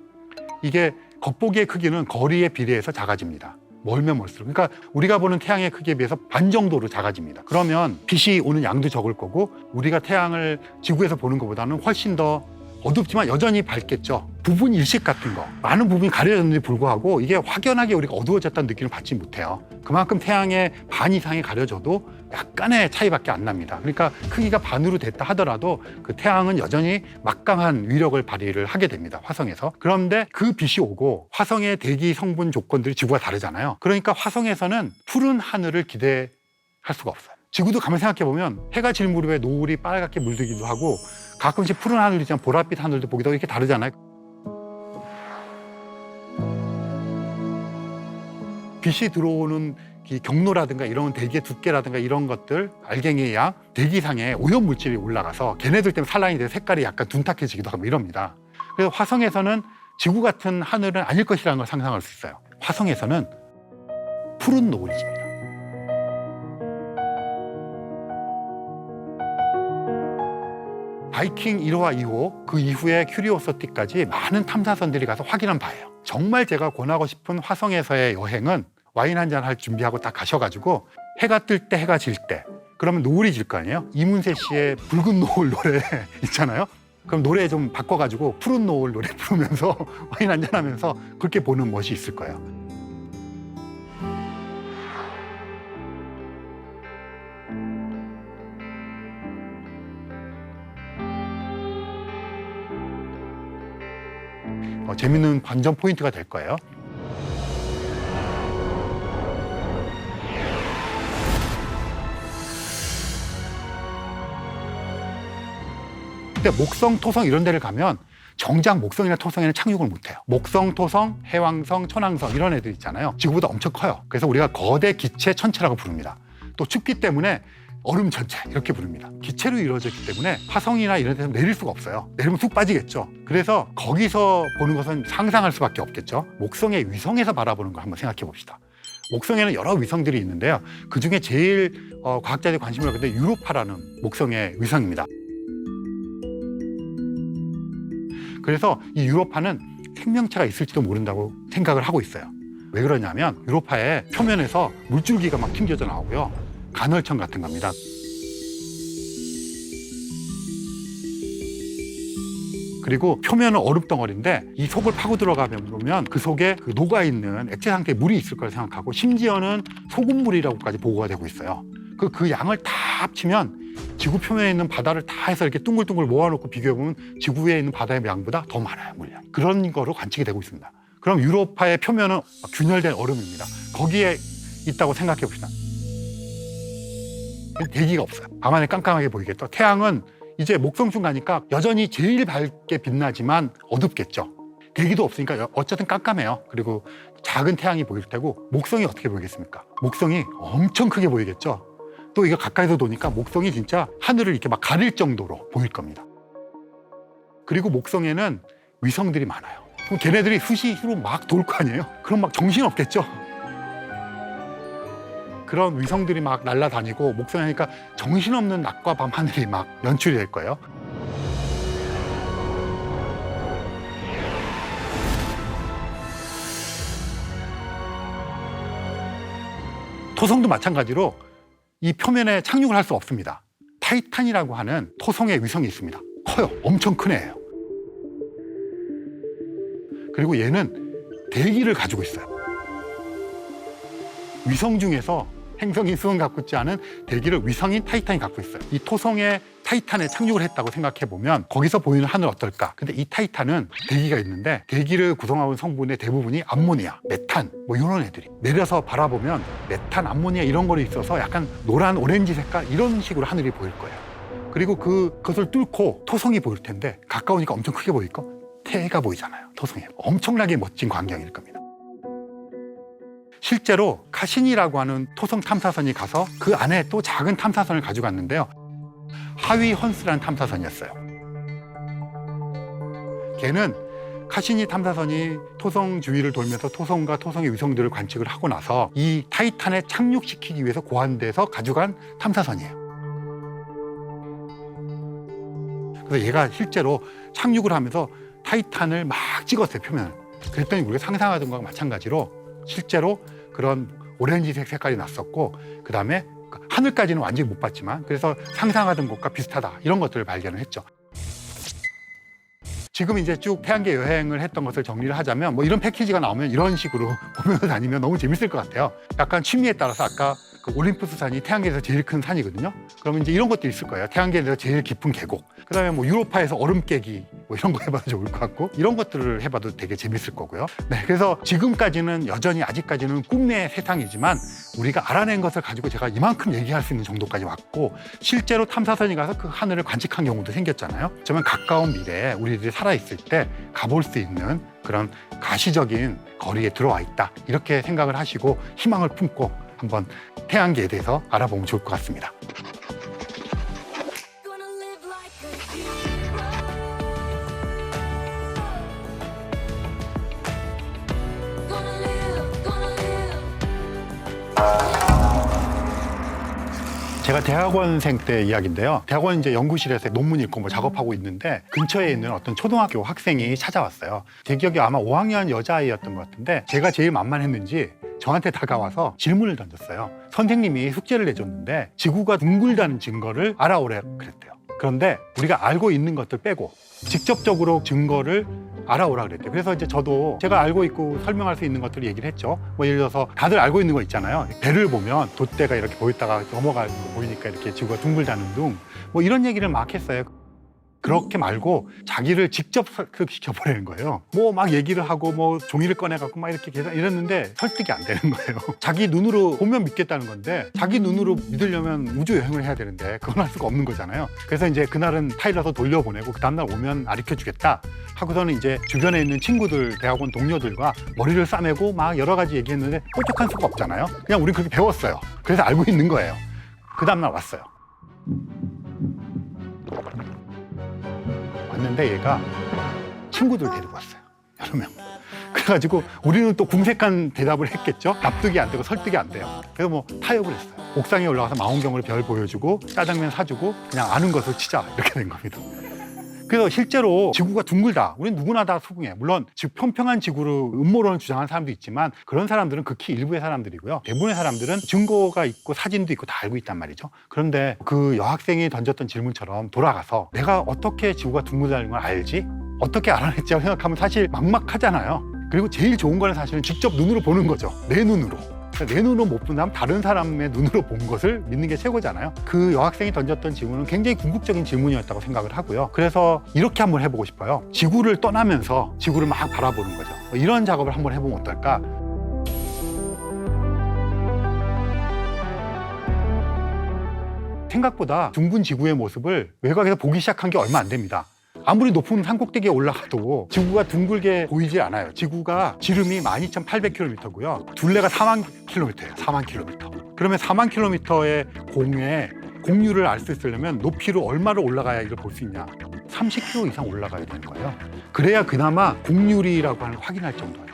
이게 겉보기의 크기는 거리에 비례해서 작아집니다. 멀면 멀수록. 그러니까 우리가 보는 태양의 크기에 비해서 반 정도로 작아집니다. 그러면 빛이 오는 양도 적을 거고 우리가 태양을 지구에서 보는 것보다는 훨씬 더 어둡지만 여전히 밝겠죠. 부분 일식 같은 거. 많은 부분이 가려졌는데 불구하고 이게 확연하게 우리가 어두워졌다는 느낌을 받지 못해요. 그만큼 태양의 반 이상이 가려져도 약간의 차이밖에 안 납니다. 그러니까 크기가 반으로 됐다 하더라도 그 태양은 여전히 막강한 위력을 발휘를 하게 됩니다. 화성에서. 그런데 그 빛이 오고 화성의 대기 성분 조건들이 지구가 다르잖아요. 그러니까 화성에서는 푸른 하늘을 기대할 수가 없어요. 지구도 가만히 생각해보면 해가 질 무렵에 노을이 빨갛게 물들기도 하고 가끔씩 푸른 하늘도 있지만 보랏빛 하늘도 보기도 하고 이렇게 다르잖아요. 빛이 들어오는 이 경로라든가 이런 대기의 두께라든가 이런 것들 알갱이의 양, 대기상에 오염물질이 올라가서 걔네들 때문에 산란이 돼서 색깔이 약간 둔탁해지기도 하고 이럽니다. 그래서 화성에서는 지구 같은 하늘은 아닐 것이라는 걸 상상할 수 있어요. 화성에서는 푸른 노을이 집니다. 바이킹 1호와 2호, 그 이후에 큐리오서티까지 많은 탐사선들이 가서 확인한 바예요. 정말 제가 권하고 싶은 화성에서의 여행은 와인 한잔 할 준비하고 딱 가셔가지고 해가 뜰 때, 해가 질 때, 그러면 노을이 질 거 아니에요? 이문세 씨의 붉은 노을 노래 있잖아요. 그럼 노래 좀 바꿔가지고 푸른 노을 노래 부르면서 와인 한잔 하면서 그렇게 보는 멋이 있을 거예요. 재밌는 관전 포인트가 될 거예요. 근데 목성, 토성 이런 데를 가면 정작 목성이나 토성에는 착륙을 못해요. 목성, 토성, 해왕성, 천왕성 이런 애들 있잖아요. 지구보다 엄청 커요. 그래서 우리가 거대 기체 천체라고 부릅니다. 또 춥기 때문에 얼음 천체 이렇게 부릅니다. 기체로 이루어졌기 때문에 화성이나 이런 데서 내릴 수가 없어요. 내리면 쑥 빠지겠죠. 그래서 거기서 보는 것은 상상할 수밖에 없겠죠. 목성의 위성에서 바라보는 걸 한번 생각해 봅시다. 목성에는 여러 위성들이 있는데요. 그중에 제일 과학자들이 관심을 갖는 게 유로파라는 목성의 위성입니다. 그래서 이 유로파는 생명체가 있을지도 모른다고 생각을 하고 있어요. 왜 그러냐면 유로파의 표면에서 물줄기가 막 튕겨져 나오고요. 간헐천 같은 겁니다. 그리고 표면은 얼음덩어리인데 이 속을 파고 들어가면 보면 그 속에 그 녹아있는 액체 상태의 물이 있을 걸 생각하고 심지어는 소금물이라고까지 보고가 되고 있어요. 그 양을 다 합치면 지구 표면에 있는 바다를 다 해서 이렇게 둥글둥글 모아놓고 비교해보면 지구에 있는 바다의 양보다 더 많아요, 물량이. 그런 거로 관측이 되고 있습니다. 그럼 유로파의 표면은 균열된 얼음입니다. 거기에 있다고 생각해 봅시다. 대기가 없어요. 밤하늘 깜깜하게 보이겠죠. 태양은 이제 목성쯤 가니까 여전히 제일 밝게 빛나지만 어둡겠죠. 대기도 없으니까 어쨌든 깜깜해요. 그리고 작은 태양이 보일 테고 목성이 어떻게 보이겠습니까? 목성이 엄청 크게 보이겠죠. 또 이거 가까이서 보니까 목성이 진짜 하늘을 이렇게 막 가릴 정도로 보일 겁니다. 그리고 목성에는 위성들이 많아요. 그럼 걔네들이 수시로 막 돌 거 아니에요? 그럼 막 정신없겠죠? 그런 위성들이 막 날아다니고 목성에 하니까 정신없는 낮과 밤 하늘이 막 연출이 될 거예요. 토성도 마찬가지로 이 표면에 착륙을 할 수 없습니다. 타이탄이라고 하는 토성의 위성이 있습니다. 커요. 엄청 큰 애예요. 그리고 얘는 대기를 가지고 있어요. 위성 중에서 행성인 수은 갖고 있지 않은 대기를 위성인 타이탄이 갖고 있어요. 이 토성의 타이탄에 착륙을 했다고 생각해 보면 거기서 보이는 하늘 어떨까? 근데 이 타이탄은 대기가 있는데 대기를 구성하고 있는 성분의 대부분이 암모니아, 메탄 뭐 이런 애들이 내려서 바라보면 메탄, 암모니아 이런 거로 있어서 약간 노란, 오렌지 색깔 이런 식으로 하늘이 보일 거예요. 그리고 그것을 뚫고 토성이 보일 텐데 가까우니까 엄청 크게 보일 거? 태가 보이잖아요. 토성에 엄청나게 멋진 광경일 겁니다. 실제로 카시니라고 하는 토성 탐사선이 가서 그 안에 또 작은 탐사선을 가져갔는데요. 하위 헌스라는 탐사선이었어요. 걔는 카시니 탐사선이 토성 주위를 돌면서 토성과 토성의 위성들을 관측을 하고 나서 이 타이탄에 착륙시키기 위해서 고안돼서 가져간 탐사선이에요. 그래서 얘가 실제로 착륙을 하면서 타이탄을 막 찍었어요, 표면을. 그랬더니 우리가 상상하던 것과 마찬가지로 실제로 그런 오렌지색 색깔이 났었고 그 다음에 하늘까지는 완전히 못 봤지만 그래서 상상하던 것과 비슷하다 이런 것들을 발견을 했죠. 지금 이제 쭉 태양계 여행을 했던 것을 정리를 하자면 뭐 이런 패키지가 나오면 이런 식으로 보면서 다니면 너무 재밌을 것 같아요. 약간 취미에 따라서 아까 그 올림푸스 산이 태양계에서 제일 큰 산이거든요. 그러면 이제 이런 것도 있을 거예요. 태양계에서 제일 깊은 계곡. 그다음에 뭐 유로파에서 얼음 깨기 뭐 이런 거 해봐도 좋을 것 같고 이런 것들을 해봐도 되게 재밌을 거고요. 네, 그래서 지금까지는 여전히 아직까지는 꿈의 세상이지만 우리가 알아낸 것을 가지고 제가 이만큼 얘기할 수 있는 정도까지 왔고 실제로 탐사선이 가서 그 하늘을 관측한 경우도 생겼잖아요. 정말 가까운 미래에 우리들이 살아있을 때 가볼 수 있는 그런 가시적인 거리에 들어와 있다 이렇게 생각을 하시고 희망을 품고 한번 태양계에 대해서 알아보면 좋을 것 같습니다. 제가 대학원생 때 이야기인데요. 대학원 이제 연구실에서 논문 읽고 뭐 작업하고 있는데 근처에 있는 어떤 초등학교 학생이 찾아왔어요. 제 기억에 아마 5학년 여자아이였던 것 같은데 제가 제일 만만했는지 저한테 다가와서 질문을 던졌어요. 선생님이 숙제를 내줬는데 지구가 둥글다는 증거를 알아오래 그랬대요. 그런데 우리가 알고 있는 것들 빼고 직접적으로 증거를 알아오라 그랬대요. 그래서 이제 저도 제가 알고 있고 설명할 수 있는 것들을 얘기를 했죠. 뭐 예를 들어서 다들 알고 있는 거 있잖아요. 배를 보면 돛대가 이렇게 보였다가 넘어가는 거 보이니까 이렇게 지구가 둥글다는 둥. 뭐 이런 얘기를 막 했어요. 그렇게 말고 자기를 직접 설득시켜버리는 거예요. 뭐 막 얘기를 하고 뭐 종이를 꺼내갖고 막 이렇게 이랬는데 설득이 안 되는 거예요. 자기 눈으로 보면 믿겠다는 건데 자기 눈으로 믿으려면 우주 여행을 해야 되는데 그건 할 수가 없는 거잖아요. 그래서 이제 그날은 타일러서 돌려보내고 그 다음날 오면 가르쳐주겠다 하고서는 이제 주변에 있는 친구들, 대학원 동료들과 머리를 싸매고 막 여러 가지 얘기했는데 뾰족한 수가 없잖아요. 그냥 우린 그렇게 배웠어요. 그래서 알고 있는 거예요. 그 다음날 왔어요. 왔는데 얘가 친구들 데리고 왔어요. 여러 명. 그래가지고 우리는 또 궁색한 대답을 했겠죠. 납득이 안 되고 설득이 안 돼요. 그래서 뭐 타협을 했어요. 옥상에 올라가서 망원경으로 별 보여주고 짜장면 사주고 그냥 아는 것을 치자 이렇게 된 겁니다. 그래서 실제로 지구가 둥글다. 우린 누구나 다 수긍해. 물론 평평한 지구로 음모론을 주장하는 사람도 있지만 그런 사람들은 극히 일부의 사람들이고요. 대부분의 사람들은 증거가 있고 사진도 있고 다 알고 있단 말이죠. 그런데 그 여학생이 던졌던 질문처럼 돌아가서 내가 어떻게 지구가 둥글다는 걸 알지? 어떻게 알아냈지라고 생각하면 사실 막막하잖아요. 그리고 제일 좋은 거는 사실은 직접 눈으로 보는 거죠. 내 눈으로. 내 눈으로 못 본다면 다른 사람의 눈으로 본 것을 믿는 게 최고잖아요. 그 여학생이 던졌던 질문은 굉장히 궁극적인 질문이었다고 생각을 하고요. 그래서 이렇게 한번 해보고 싶어요. 지구를 떠나면서 지구를 막 바라보는 거죠. 이런 작업을 한번 해보면 어떨까? 생각보다 둥근 지구의 모습을 외곽에서 보기 시작한 게 얼마 안 됩니다. 아무리 높은 산꼭대기에 올라가도 지구가 둥글게 보이지 않아요. 지구가 지름이 12,800km고요. 둘레가 4만 km예요. 4만 km. 그러면 4만 km의 공에 공률을 알 수 있으려면 높이로 얼마를 올라가야 이걸 볼 수 있냐? 30km 이상 올라가야 되는 거예요. 그래야 그나마 공률이라고 하는 걸 확인할 정도예요.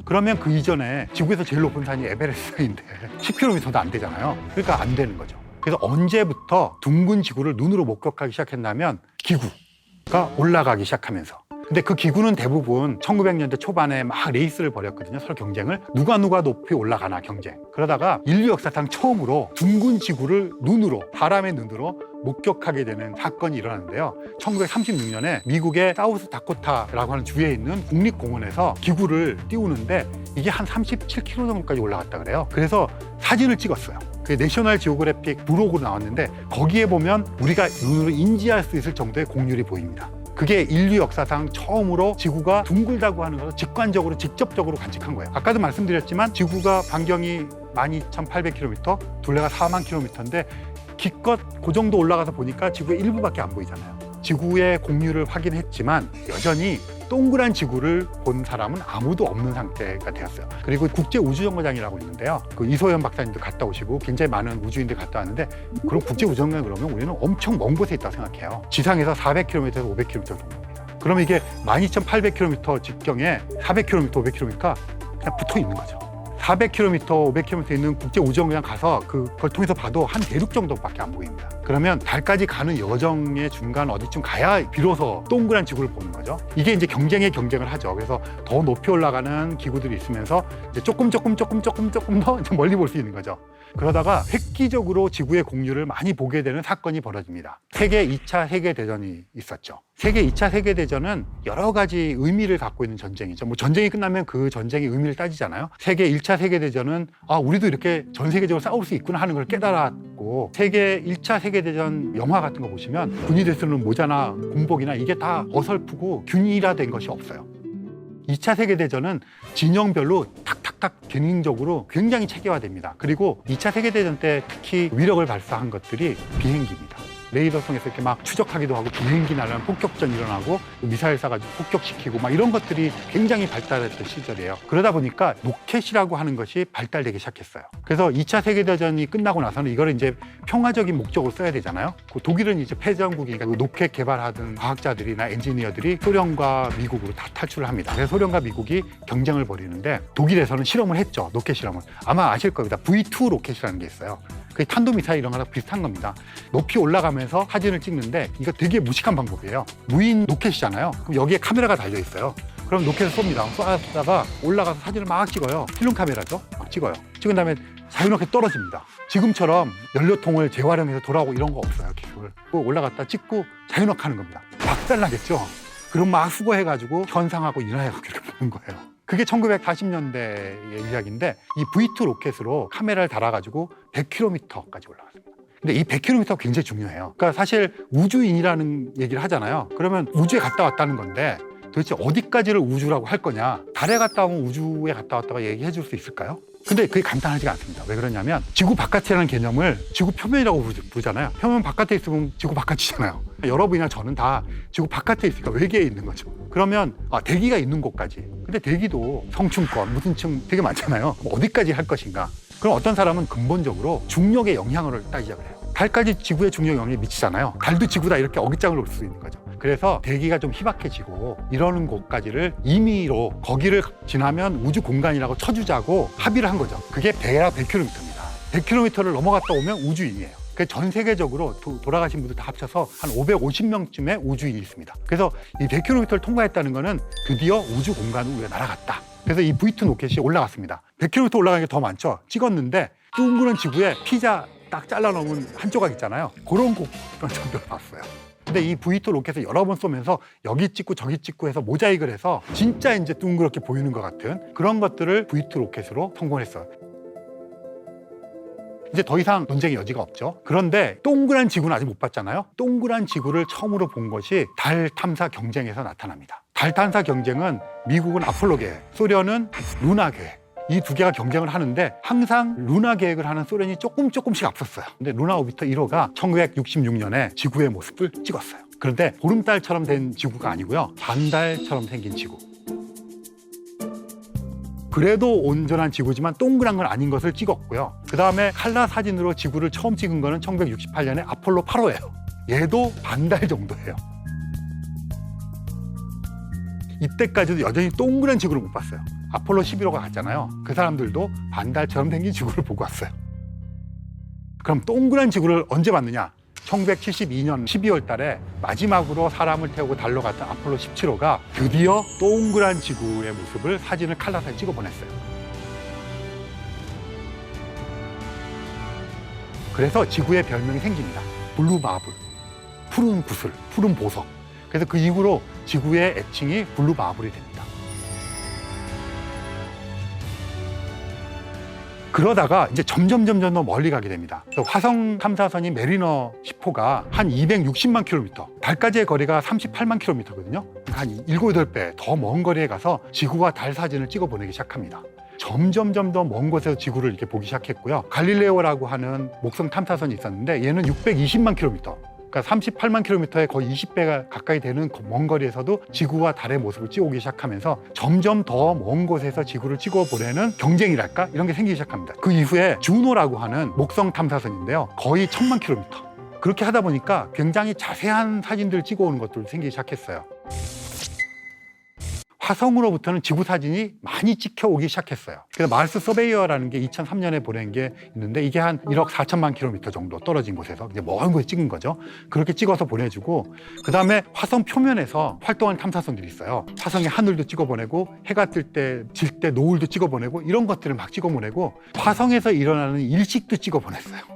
그러면 그 이전에 지구에서 제일 높은 산이 에베레스트인데 10km도 안 되잖아요. 그러니까 안 되는 거죠. 그래서 언제부터 둥근 지구를 눈으로 목격하기 시작했냐면 기구가 올라가기 시작하면서. 근데 그 기구는 대부분 1900년대 초반에 막 레이스를 벌였거든요. 서로 경쟁을. 누가 높이 올라가나 경쟁. 그러다가 인류 역사상 처음으로 둥근 지구를 눈으로, 사람의 눈으로 목격하게 되는 사건이 일어났는데요. 1936년에 미국의 사우스 다코타라고 하는 주에 있는 국립공원에서 기구를 띄우는데 이게 한 37km 정도까지 올라갔다 그래요. 그래서 사진을 찍었어요. 그 내셔널 지오그래픽 부록으로 나왔는데 거기에 보면 우리가 눈으로 인지할 수 있을 정도의 공률이 보입니다. 그게 인류 역사상 처음으로 지구가 둥글다고 하는 것을 직관적으로 직접적으로 관측한 거예요. 아까도 말씀드렸지만 지구가 반경이 12,800km, 둘레가 4만 km인데 기껏 그 정도 올라가서 보니까 지구의 일부밖에 안 보이잖아요. 지구의 공률을 확인했지만 여전히 동그란 지구를 본 사람은 아무도 없는 상태가 되었어요. 그리고 국제우주정거장이라고 있는데요. 그 이소연 박사님도 갔다 오시고 굉장히 많은 우주인들이 갔다 왔는데 그럼 국제우주정거장 그러면 우리는 엄청 먼 곳에 있다고 생각해요. 지상에서 400km에서 500km 정도입니다. 그러면 이게 12,800km 직경에 400km, 500km가 그냥 붙어 있는 거죠. 400km, 500km 있는 국제우주정거장 가서 그걸 통해서 봐도 한 대륙 정도밖에 안 보입니다. 그러면 달까지 가는 여정의 중간 어디쯤 가야 비로소 동그란 지구를 보는 거죠. 이게 이제 경쟁을 하죠. 그래서 더 높이 올라가는 기구들이 있으면서 이제 조금 더 멀리 볼 수 있는 거죠. 그러다가 획기적으로 지구의 공률을 많이 보게 되는 사건이 벌어집니다. 세계 2차 세계대전이 있었죠. 세계 2차 세계대전은 여러 가지 의미를 갖고 있는 전쟁이죠. 뭐 전쟁이 끝나면 그 전쟁의 의미를 따지잖아요. 세계 1차 세계대전은 우리도 이렇게 전 세계적으로 싸울 수 있구나 하는 걸 깨달았고, 세계 1차 세계대전 영화 같은 거 보시면 군인들 쓰는 모자나 군복이나 이게 다 어설프고 균일화된 것이 없어요. 2차 세계대전은 진영별로 탁탁탁 기능적으로 굉장히 체계화됩니다. 그리고 2차 세계대전 때 특히 위력을 발사한 것들이 비행기입니다. 레이더 통해서 이렇게 막 추적하기도 하고 비행기 날아가는 폭격전 일어나고 미사일 쏴가지고 폭격시키고 막 이런 것들이 굉장히 발달했던 시절이에요. 그러다 보니까 로켓이라고 하는 것이 발달되기 시작했어요. 그래서 2차 세계대전이 끝나고 나서는 이걸 이제 평화적인 목적으로 써야 되잖아요. 독일은 이제 패전국이니까 로켓 개발하던 과학자들이나 엔지니어들이 소련과 미국으로 다 탈출을 합니다. 그래서 소련과 미국이 경쟁을 벌이는데 독일에서는 실험을 했죠. 로켓 실험을. 아마 아실 겁니다. V2 로켓이라는 게 있어요. 그게 탄도미사일 이런 거랑 비슷한 겁니다. 높이 올라가면서 사진을 찍는데 이거 되게 무식한 방법이에요. 무인 로켓이잖아요. 그럼 여기에 카메라가 달려 있어요. 그럼 로켓을 쏩니다. 쏘다가 올라가서 사진을 막 찍어요. 필름 카메라죠. 막 찍어요. 찍은 다음에 자유롭게 떨어집니다. 지금처럼 연료통을 재활용해서 돌아오고 이런 거 없어요. 기술. 올라갔다 찍고 자유롭게 하는 겁니다. 박살나겠죠. 그럼 막 수거해가지고 현상하고 인하하고 그렇게 보는 거예요. 그게 1940년대의 이야기인데 이 V2 로켓으로 카메라를 달아가지고 100km까지 올라갔습니다. 근데 이 100km가 굉장히 중요해요. 그러니까 사실 우주인이라는 얘기를 하잖아요. 그러면 우주에 갔다 왔다는 건데 도대체 어디까지를 우주라고 할 거냐? 달에 갔다 오면 우주에 갔다 왔다고 얘기해 줄 수 있을까요? 근데 그게 간단하지가 않습니다. 왜 그러냐면 지구 바깥이라는 개념을 지구 표면이라고 부르잖아요. 표면 바깥에 있으면 지구 바깥이잖아요. 여러분이나 저는 다 지구 바깥에 있으니까 외계에 있는 거죠. 그러면 대기가 있는 곳까지. 근데 대기도 성층권, 무슨 층 되게 많잖아요. 어디까지 할 것인가? 그럼 어떤 사람은 근본적으로 중력의 영향을 따지자고 해요. 달까지 지구의 중력 영향이 미치잖아요. 달도 지구다 이렇게 어깃장을 놓을 수 있는 거죠. 그래서 대기가 좀 희박해지고 이러는 곳까지를 임의로 거기를 지나면 우주 공간이라고 쳐주자고 합의를 한 거죠. 그게 대략 100km입니다. 100km를 넘어갔다 오면 우주인이에요. 전 세계적으로 돌아가신 분들 다 합쳐서 한 550명쯤의 우주인이 있습니다. 그래서 이 100km를 통과했다는 거는 드디어 우주 공간으로 우리가 날아갔다. 그래서 이 V2 로켓이 올라갔습니다. 100km 올라가는 게 더 많죠. 찍었는데 둥그런 지구에 피자 딱 잘라놓은 한 조각 있잖아요. 그런 정도를 봤어요. 근데 이 V2 로켓을 여러 번 쏘면서 여기 찍고 저기 찍고 해서 모자익을 해서 진짜 이제 둥그렇게 보이는 것 같은 그런 것들을 V2 로켓으로 성공했어요. 이제 더 이상 논쟁의 여지가 없죠. 그런데 동그란 지구는 아직 못 봤잖아요. 동그란 지구를 처음으로 본 것이 달 탐사 경쟁에서 나타납니다. 달 탐사 경쟁은 미국은 아폴로 계획, 소련은 루나 계획. 이 두 개가 경쟁을 하는데 항상 루나 계획을 하는 소련이 조금씩 앞섰어요. 근데 루나 오비터 1호가 1966년에 지구의 모습을 찍었어요. 그런데 보름달처럼 된 지구가 아니고요. 반달처럼 생긴 지구. 그래도 온전한 지구지만 동그란 건 아닌 것을 찍었고요. 그 다음에 칼라 사진으로 지구를 처음 찍은 거는 1968년에 아폴로 8호예요. 얘도 반달 정도예요. 이때까지도 여전히 동그란 지구를 못 봤어요. 아폴로 11호가 갔잖아요. 그 사람들도 반달처럼 생긴 지구를 보고 왔어요. 그럼 동그란 지구를 언제 봤느냐? 1972년 12월 달에 마지막으로 사람을 태우고 달러 갔던 아폴로 17호가 드디어 동그란 지구의 모습을 사진을 칼라 사진 찍어 보냈어요. 그래서 지구의 별명이 생깁니다. 블루 마블, 푸른 구슬, 푸른 보석. 그래서 그 이후로 지구의 애칭이 블루 마블이 됩니다. 그러다가 이제 점점 더 멀리 가게 됩니다. 화성 탐사선이 메리너 10호가 한 260만 킬로미터, 달까지의 거리가 38만 킬로미터거든요. 한 7, 8배 더 먼 거리에 가서 지구와 달 사진을 찍어 보내기 시작합니다. 점점 더 먼 곳에서 지구를 이렇게 보기 시작했고요. 갈릴레오라고 하는 목성 탐사선이 있었는데 얘는 620만 킬로미터. 그러니까 38만 킬로미터에 거의 20배가 가까이 되는 먼 거리에서도 지구와 달의 모습을 찍어오기 시작하면서 점점 더 먼 곳에서 지구를 찍어보내는 경쟁이랄까? 이런 게 생기기 시작합니다. 그 이후에 주노라고 하는 목성 탐사선인데요. 거의 1000만 킬로미터. 그렇게 하다 보니까 굉장히 자세한 사진들을 찍어오는 것들도 생기기 시작했어요. 화성으로부터는 지구 사진이 많이 찍혀오기 시작했어요. 그래서 마르스 서베이어라는 게 2003년에 보낸 게 있는데 이게 한 1억 4천만 킬로미터 정도 떨어진 곳에서 이제 먼 곳에 찍은 거죠. 그렇게 찍어서 보내주고 그 다음에 화성 표면에서 활동하는 탐사선들이 있어요. 화성의 하늘도 찍어보내고 해가 뜰 때, 질 때 노을도 찍어보내고 이런 것들을 막 찍어보내고 화성에서 일어나는 일식도 찍어보냈어요.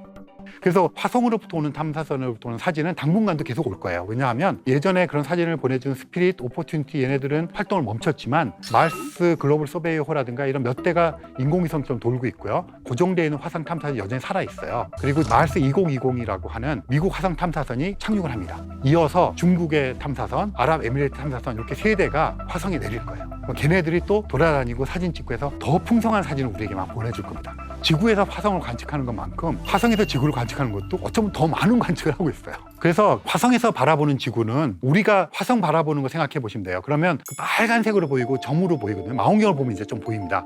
그래서 화성으로부터 오는 탐사선으로부터 오는 사진은 당분간도 계속 올 거예요. 왜냐하면 예전에 그런 사진을 보내준 스피릿, 오포튜니티 얘네들은 활동을 멈췄지만 마르스 글로벌 서베이어호라든가 이런 몇 대가 인공위성처럼 돌고 있고요. 고정되어 있는 화성 탐사선이 여전히 살아있어요. 그리고 마르스 2020이라고 하는 미국 화성 탐사선이 착륙을 합니다. 이어서 중국의 탐사선, 아랍에미레이트 탐사선 이렇게 세 대가 화성에 내릴 거예요. 걔네들이 또 돌아다니고 사진 찍고 해서 더 풍성한 사진을 우리에게만 보내줄 겁니다. 지구에서 화성을 관측하는 것만큼 화성에서 지구를 관측하는 것도 어쩌면 더 많은 관측을 하고 있어요. 그래서 화성에서 바라보는 지구는 우리가 화성 바라보는 거 생각해 보시면 돼요. 그러면 그 빨간색으로 보이고 점으로 보이거든요. 망원경을 보면 이제 좀 보입니다.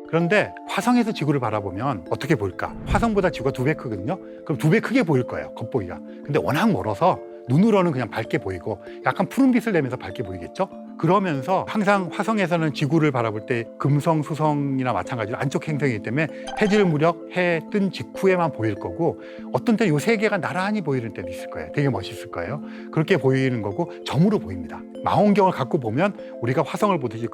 그런데 화성에서 지구를 바라보면 어떻게 보일까? 화성보다 지구가 2배 크거든요. 그럼 2배 크게 보일 거예요, 겉보기가. 근데 워낙 멀어서 눈으로는 그냥 밝게 보이고 약간 푸른빛을 내면서 밝게 보이겠죠? 그러면서 항상 화성에서는 지구를 바라볼 때 금성, 수성이나 마찬가지로 안쪽 행성이기 때문에 해질 무렵 해 뜬 직후에만 보일 거고 어떤 때는 이 세 개가 나란히 보이는 때도 있을 거예요. 되게 멋있을 거예요. 그렇게 보이는 거고 점으로 보입니다. 망원경을 갖고 보면 우리가 화성을 보듯이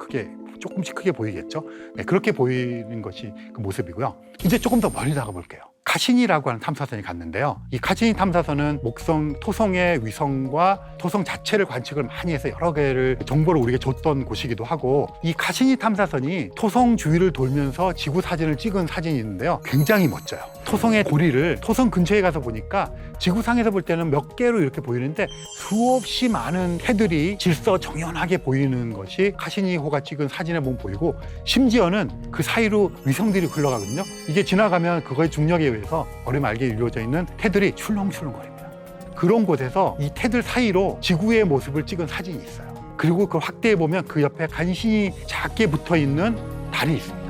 조금씩 크게 보이겠죠? 네, 그렇게 보이는 것이 그 모습이고요. 이제 조금 더 멀리 나가 볼게요. 카시니라고 하는 탐사선이 갔는데요. 이 카시니 탐사선은 목성, 토성의 위성과 토성 자체를 관측을 많이 해서 여러 개를 정보를 우리에게 줬던 곳이기도 하고, 이 카시니 탐사선이 토성 주위를 돌면서 지구 사진을 찍은 사진이 있는데요. 굉장히 멋져요. 토성의 고리를 토성 근처에 가서 보니까 지구상에서 볼 때는 몇 개로 이렇게 보이는데 수없이 많은 해들이 질서정연하게 보이는 것이 카시니호가 찍은 사진에 보면 보이고, 심지어는 그 사이로 위성들이 흘러가거든요. 이게 지나가면 그거의 중력에 의해서 얼음 알게 이루어져 있는 해들이 출렁출렁거립니다. 그런 곳에서 이 태들 사이로 지구의 모습을 찍은 사진이 있어요. 그리고 그걸 확대해 보면 그 옆에 간신히 작게 붙어 있는 달이 있습니다.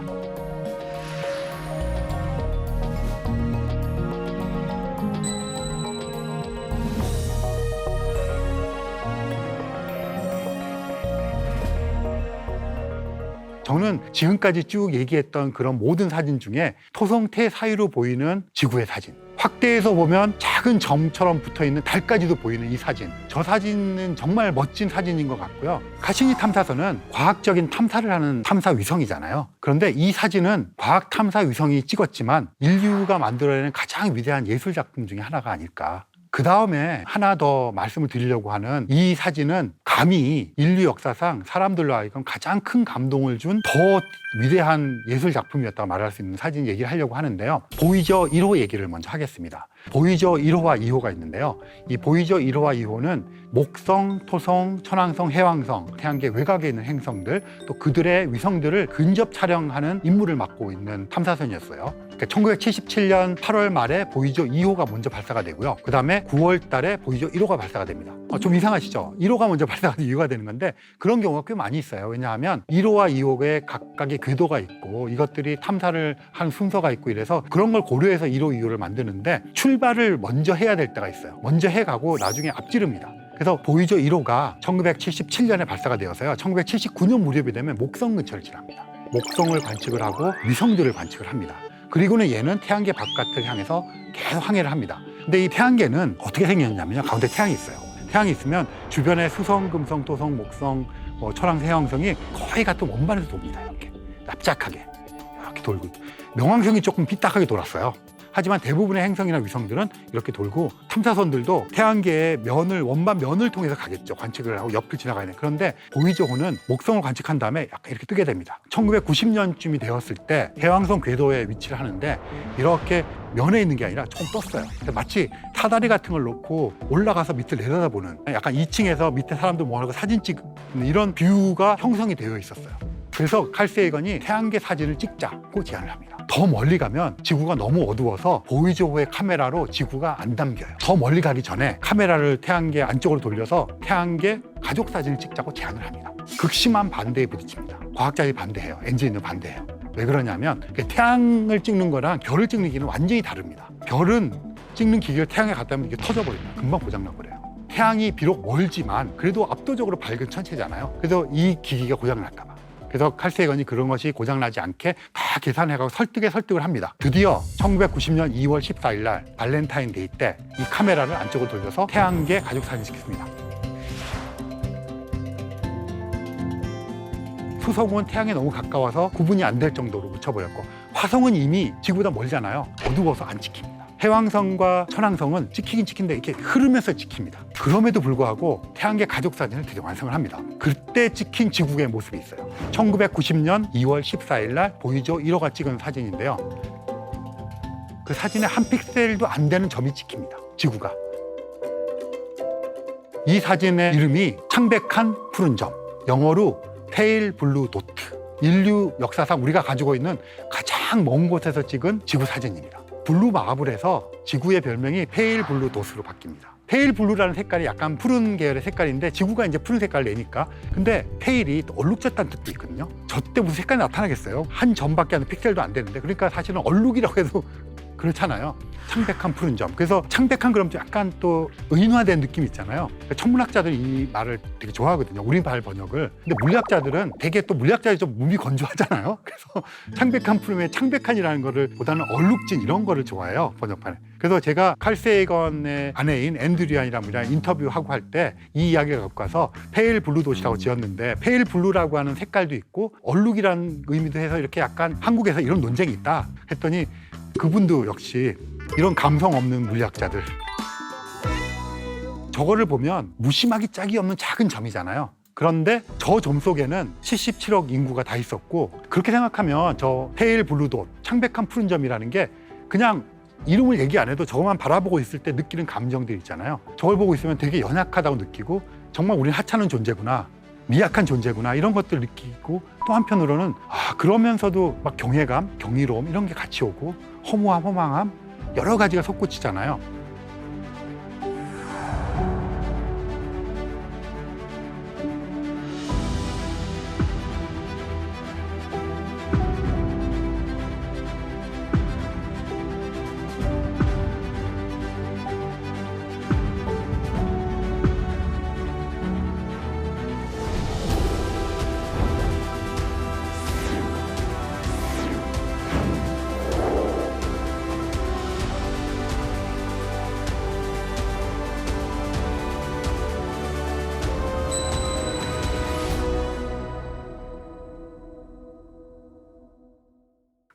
저는 지금까지 쭉 얘기했던 그런 모든 사진 중에 토성태 사이로 보이는 지구의 사진, 확대해서 보면 작은 점처럼 붙어있는 달까지도 보이는 이 사진, 저 사진은 정말 멋진 사진인 것 같고요. 카시니 탐사선은 과학적인 탐사를 하는 탐사 위성이잖아요. 그런데 이 사진은 과학 탐사 위성이 찍었지만 인류가 만들어내는 가장 위대한 예술 작품 중에 하나가 아닐까. 그 다음에 하나 더 말씀을 드리려고 하는 이 사진은 감히 인류 역사상 사람들로 하여금 가장 큰 감동을 준 더 위대한 예술 작품이었다고 말할 수 있는 사진 얘기를 하려고 하는데요. 보이저 1호 얘기를 먼저 하겠습니다. 보이저 1호와 2호가 있는데요. 이 보이저 1호와 2호는 목성, 토성, 천왕성, 해왕성, 태양계 외곽에 있는 행성들, 또 그들의 위성들을 근접 촬영하는 임무를 맡고 있는 탐사선이었어요. 그러니까 1977년 8월 말에 보이저 2호가 먼저 발사가 되고요. 그 다음에 9월 달에 보이저 1호가 발사가 됩니다. 좀 이상하시죠? 1호가 먼저 발사가 된 이유가 되는 건데 그런 경우가 꽤 많이 있어요. 왜냐하면 1호와 2호의 각각의 궤도가 있고 이것들이 탐사를 한 순서가 있고 이래서 그런 걸 고려해서 1호, 2호를 만드는데 출발을 먼저 해야 될 때가 있어요. 먼저 해가고 나중에 앞지릅니다. 그래서 보이저 1호가 1977년에 발사가 되어서요. 1979년 무렵이 되면 목성 근처를 지납니다. 목성을 관측을 하고 위성들을 관측을 합니다. 그리고는 얘는 태양계 바깥을 향해서 계속 항해를 합니다. 근데 이 태양계는 어떻게 생겼냐면요. 가운데 태양이 있어요. 태양이 있으면 주변에 수성, 금성, 토성, 목성, 천왕성, 해왕성이 거의 같은 원반에서 돕니다. 이렇게 납작하게 이렇게 돌고. 명왕성이 조금 삐딱하게 돌았어요. 하지만 대부분의 행성이나 위성들은 이렇게 돌고 탐사선들도 태양계의 면을, 원반 면을 통해서 가겠죠. 관측을 하고 옆을 지나가야 돼요. 그런데 보이저호는 목성을 관측한 다음에 약간 이렇게 뜨게 됩니다. 1990년쯤이 되었을 때 해왕성 궤도에 위치를 하는데 이렇게 면에 있는 게 아니라 조금 떴어요. 마치 사다리 같은 걸 놓고 올라가서 밑을 내려다보는, 약간 2층에서 밑에 사람들 모아놓고 사진 찍는 이런 뷰가 형성이 되어 있었어요. 그래서 칼 세이건이 태양계 사진을 찍자고 제안을 합니다. 더 멀리 가면 지구가 너무 어두워서 보이저호의 카메라로 지구가 안 담겨요. 더 멀리 가기 전에 카메라를 태양계 안쪽으로 돌려서 태양계 가족 사진을 찍자고 제안을 합니다. 극심한 반대에 부딪힙니다. 과학자들이 반대해요. 엔지니어는 반대해요. 왜 그러냐면 태양을 찍는 거랑 별을 찍는 기기는 완전히 다릅니다. 별은 찍는 기기를 태양에 갖다 하면 이게 터져버립니다. 금방 고장나버려요. 태양이 비록 멀지만 그래도 압도적으로 밝은 천체잖아요. 그래서 이 기기가 고장날까 봐. 그래서 칼 세이건이 그런 것이 고장나지 않게 다 계산해가고 설득을 합니다. 드디어 1990년 2월 14일 날 발렌타인데이 때 이 카메라를 안쪽으로 돌려서 태양계 가족 사진 찍습니다. 수성은 태양에 너무 가까워서 구분이 안 될 정도로 묻혀버렸고, 화성은 이미 지구보다 멀잖아요. 어두워서 안 찍힙니다. 해왕성과 천왕성은 찍히긴 찍힌데 이렇게 흐르면서 찍힙니다. 그럼에도 불구하고 태양계 가족 사진을 드디어 완성을 합니다. 그때 찍힌 지구의 모습이 있어요. 1990년 2월 14일 날 보이저 1호가 찍은 사진인데요. 그 사진에 한 픽셀도 안 되는 점이 찍힙니다. 지구가. 이 사진의 이름이 창백한 푸른 점, 영어로 페일 블루 도트. 인류 역사상 우리가 가지고 있는 가장 먼 곳에서 찍은 지구 사진입니다. 블루 마블 해서 지구의 별명이 페일 블루 도스로 바뀝니다. 페일 블루라는 색깔이 약간 푸른 계열의 색깔인데 지구가 이제 푸른 색깔을 내니까, 근데 페일이 또 얼룩졌다는 뜻도 있거든요. 저 때 무슨 색깔이 나타나겠어요? 한 점밖에 안 되는 픽셀도 안 되는데, 그러니까 사실은 얼룩이라고 해도 그렇잖아요. 창백한 푸른 점. 그래서 창백한 그럼 약간 또 의인화된 느낌이 있잖아요. 천문학자들이 이 말을 되게 좋아하거든요. 우리말 번역을. 근데 물리학자들은 되게 또 물리학자들이 좀 몸이 건조하잖아요. 그래서 창백한 푸른의 창백한이라는 거를 보다는 얼룩진 이런 거를 좋아해요. 번역판에. 그래서 제가 칼 세이건의 아내인 앤드리안이라는 분이랑 인터뷰하고 할 때 이 이야기를 갖고 와서 페일 블루 돛이라고 지었는데, 페일 블루라고 하는 색깔도 있고 얼룩이라는 의미도 해서 이렇게 약간 한국에서 이런 논쟁이 있다 했더니, 그분도 역시 이런 감성 없는 물리학자들, 저거를 보면 무심하기 짝이 없는 작은 점이잖아요. 그런데 저 점 속에는 77억 인구가 다 있었고, 그렇게 생각하면 저 페일 블루 돛, 창백한 푸른 점이라는 게 그냥 이름을 얘기 안 해도 저것만 바라보고 있을 때 느끼는 감정들 있잖아요. 저걸 보고 있으면 되게 연약하다고 느끼고, 정말 우리는 하찮은 존재구나, 미약한 존재구나, 이런 것들을 느끼고, 또 한편으로는 그러면서도 막 경외감, 경이로움 이런 게 같이 오고, 허무함, 허망함 여러 가지가 솟구치잖아요.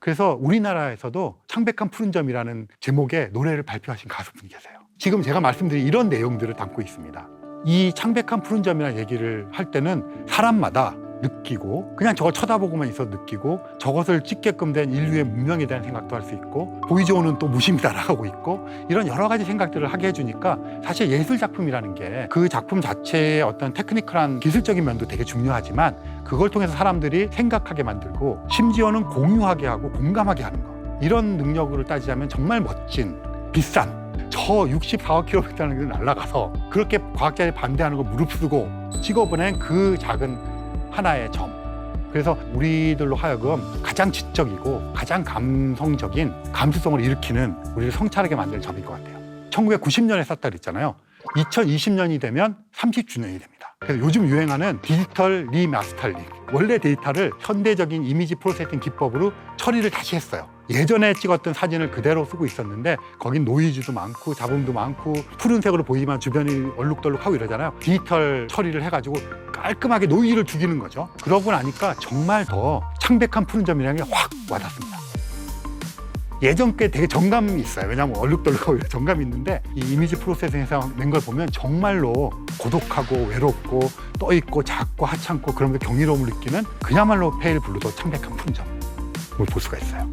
그래서 우리나라에서도 창백한 푸른 점이라는 제목의 노래를 발표하신 가수분이 계세요. 지금 제가 말씀드린 이런 내용들을 담고 있습니다. 이 창백한 푸른 점이라는 얘기를 할 때는 사람마다 느끼고, 그냥 저걸 쳐다보고만 있어도 느끼고, 저것을 찍게끔 된 인류의 문명에 대한 생각도 할 수 있고, 보이지오는 또 무심히 따라가고 있고, 이런 여러 가지 생각들을 하게 해주니까, 사실 예술 작품이라는 게 그 작품 자체의 어떤 테크니컬한 기술적인 면도 되게 중요하지만, 그걸 통해서 사람들이 생각하게 만들고, 심지어는 공유하게 하고 공감하게 하는 거, 이런 능력으로 따지자면 정말 멋진, 비싼, 저 64km라는 게 날아가서 그렇게 과학자들이 반대하는 거 무릅쓰고 찍어보낸 그 작은 하나의 점. 그래서 우리들로 하여금 가장 지적이고 가장 감성적인 감수성을 일으키는, 우리를 성찰하게 만드는 점인 것 같아요. 1990년에 쐈다 그랬잖아요. 2020년이 되면 30주년이 됩니다. 그래서 요즘 유행하는 디지털 리마스터링, 원래 데이터를 현대적인 이미지 프로세싱 기법으로 처리를 다시 했어요. 예전에 찍었던 사진을 그대로 쓰고 있었는데 거긴 노이즈도 많고 잡음도 많고 푸른색으로 보이지만 주변이 얼룩덜룩하고 이러잖아요. 디지털 처리를 해가지고 깔끔하게 노이즈를 죽이는 거죠. 그러고 나니까 정말 더 창백한 푸른 점이라는 게 확 와닿습니다. 예전 게 되게 정감이 있어요. 왜냐하면 얼룩덜룩하고 이런 정감이 있는데, 이 이미지 프로세싱에서 낸 걸 보면 정말로 고독하고 외롭고 떠있고 작고 하찮고 그러면서 경이로움을 느끼는, 그야말로 페일 블루 돛 창백한 푸른 점을 볼 수가 있어요.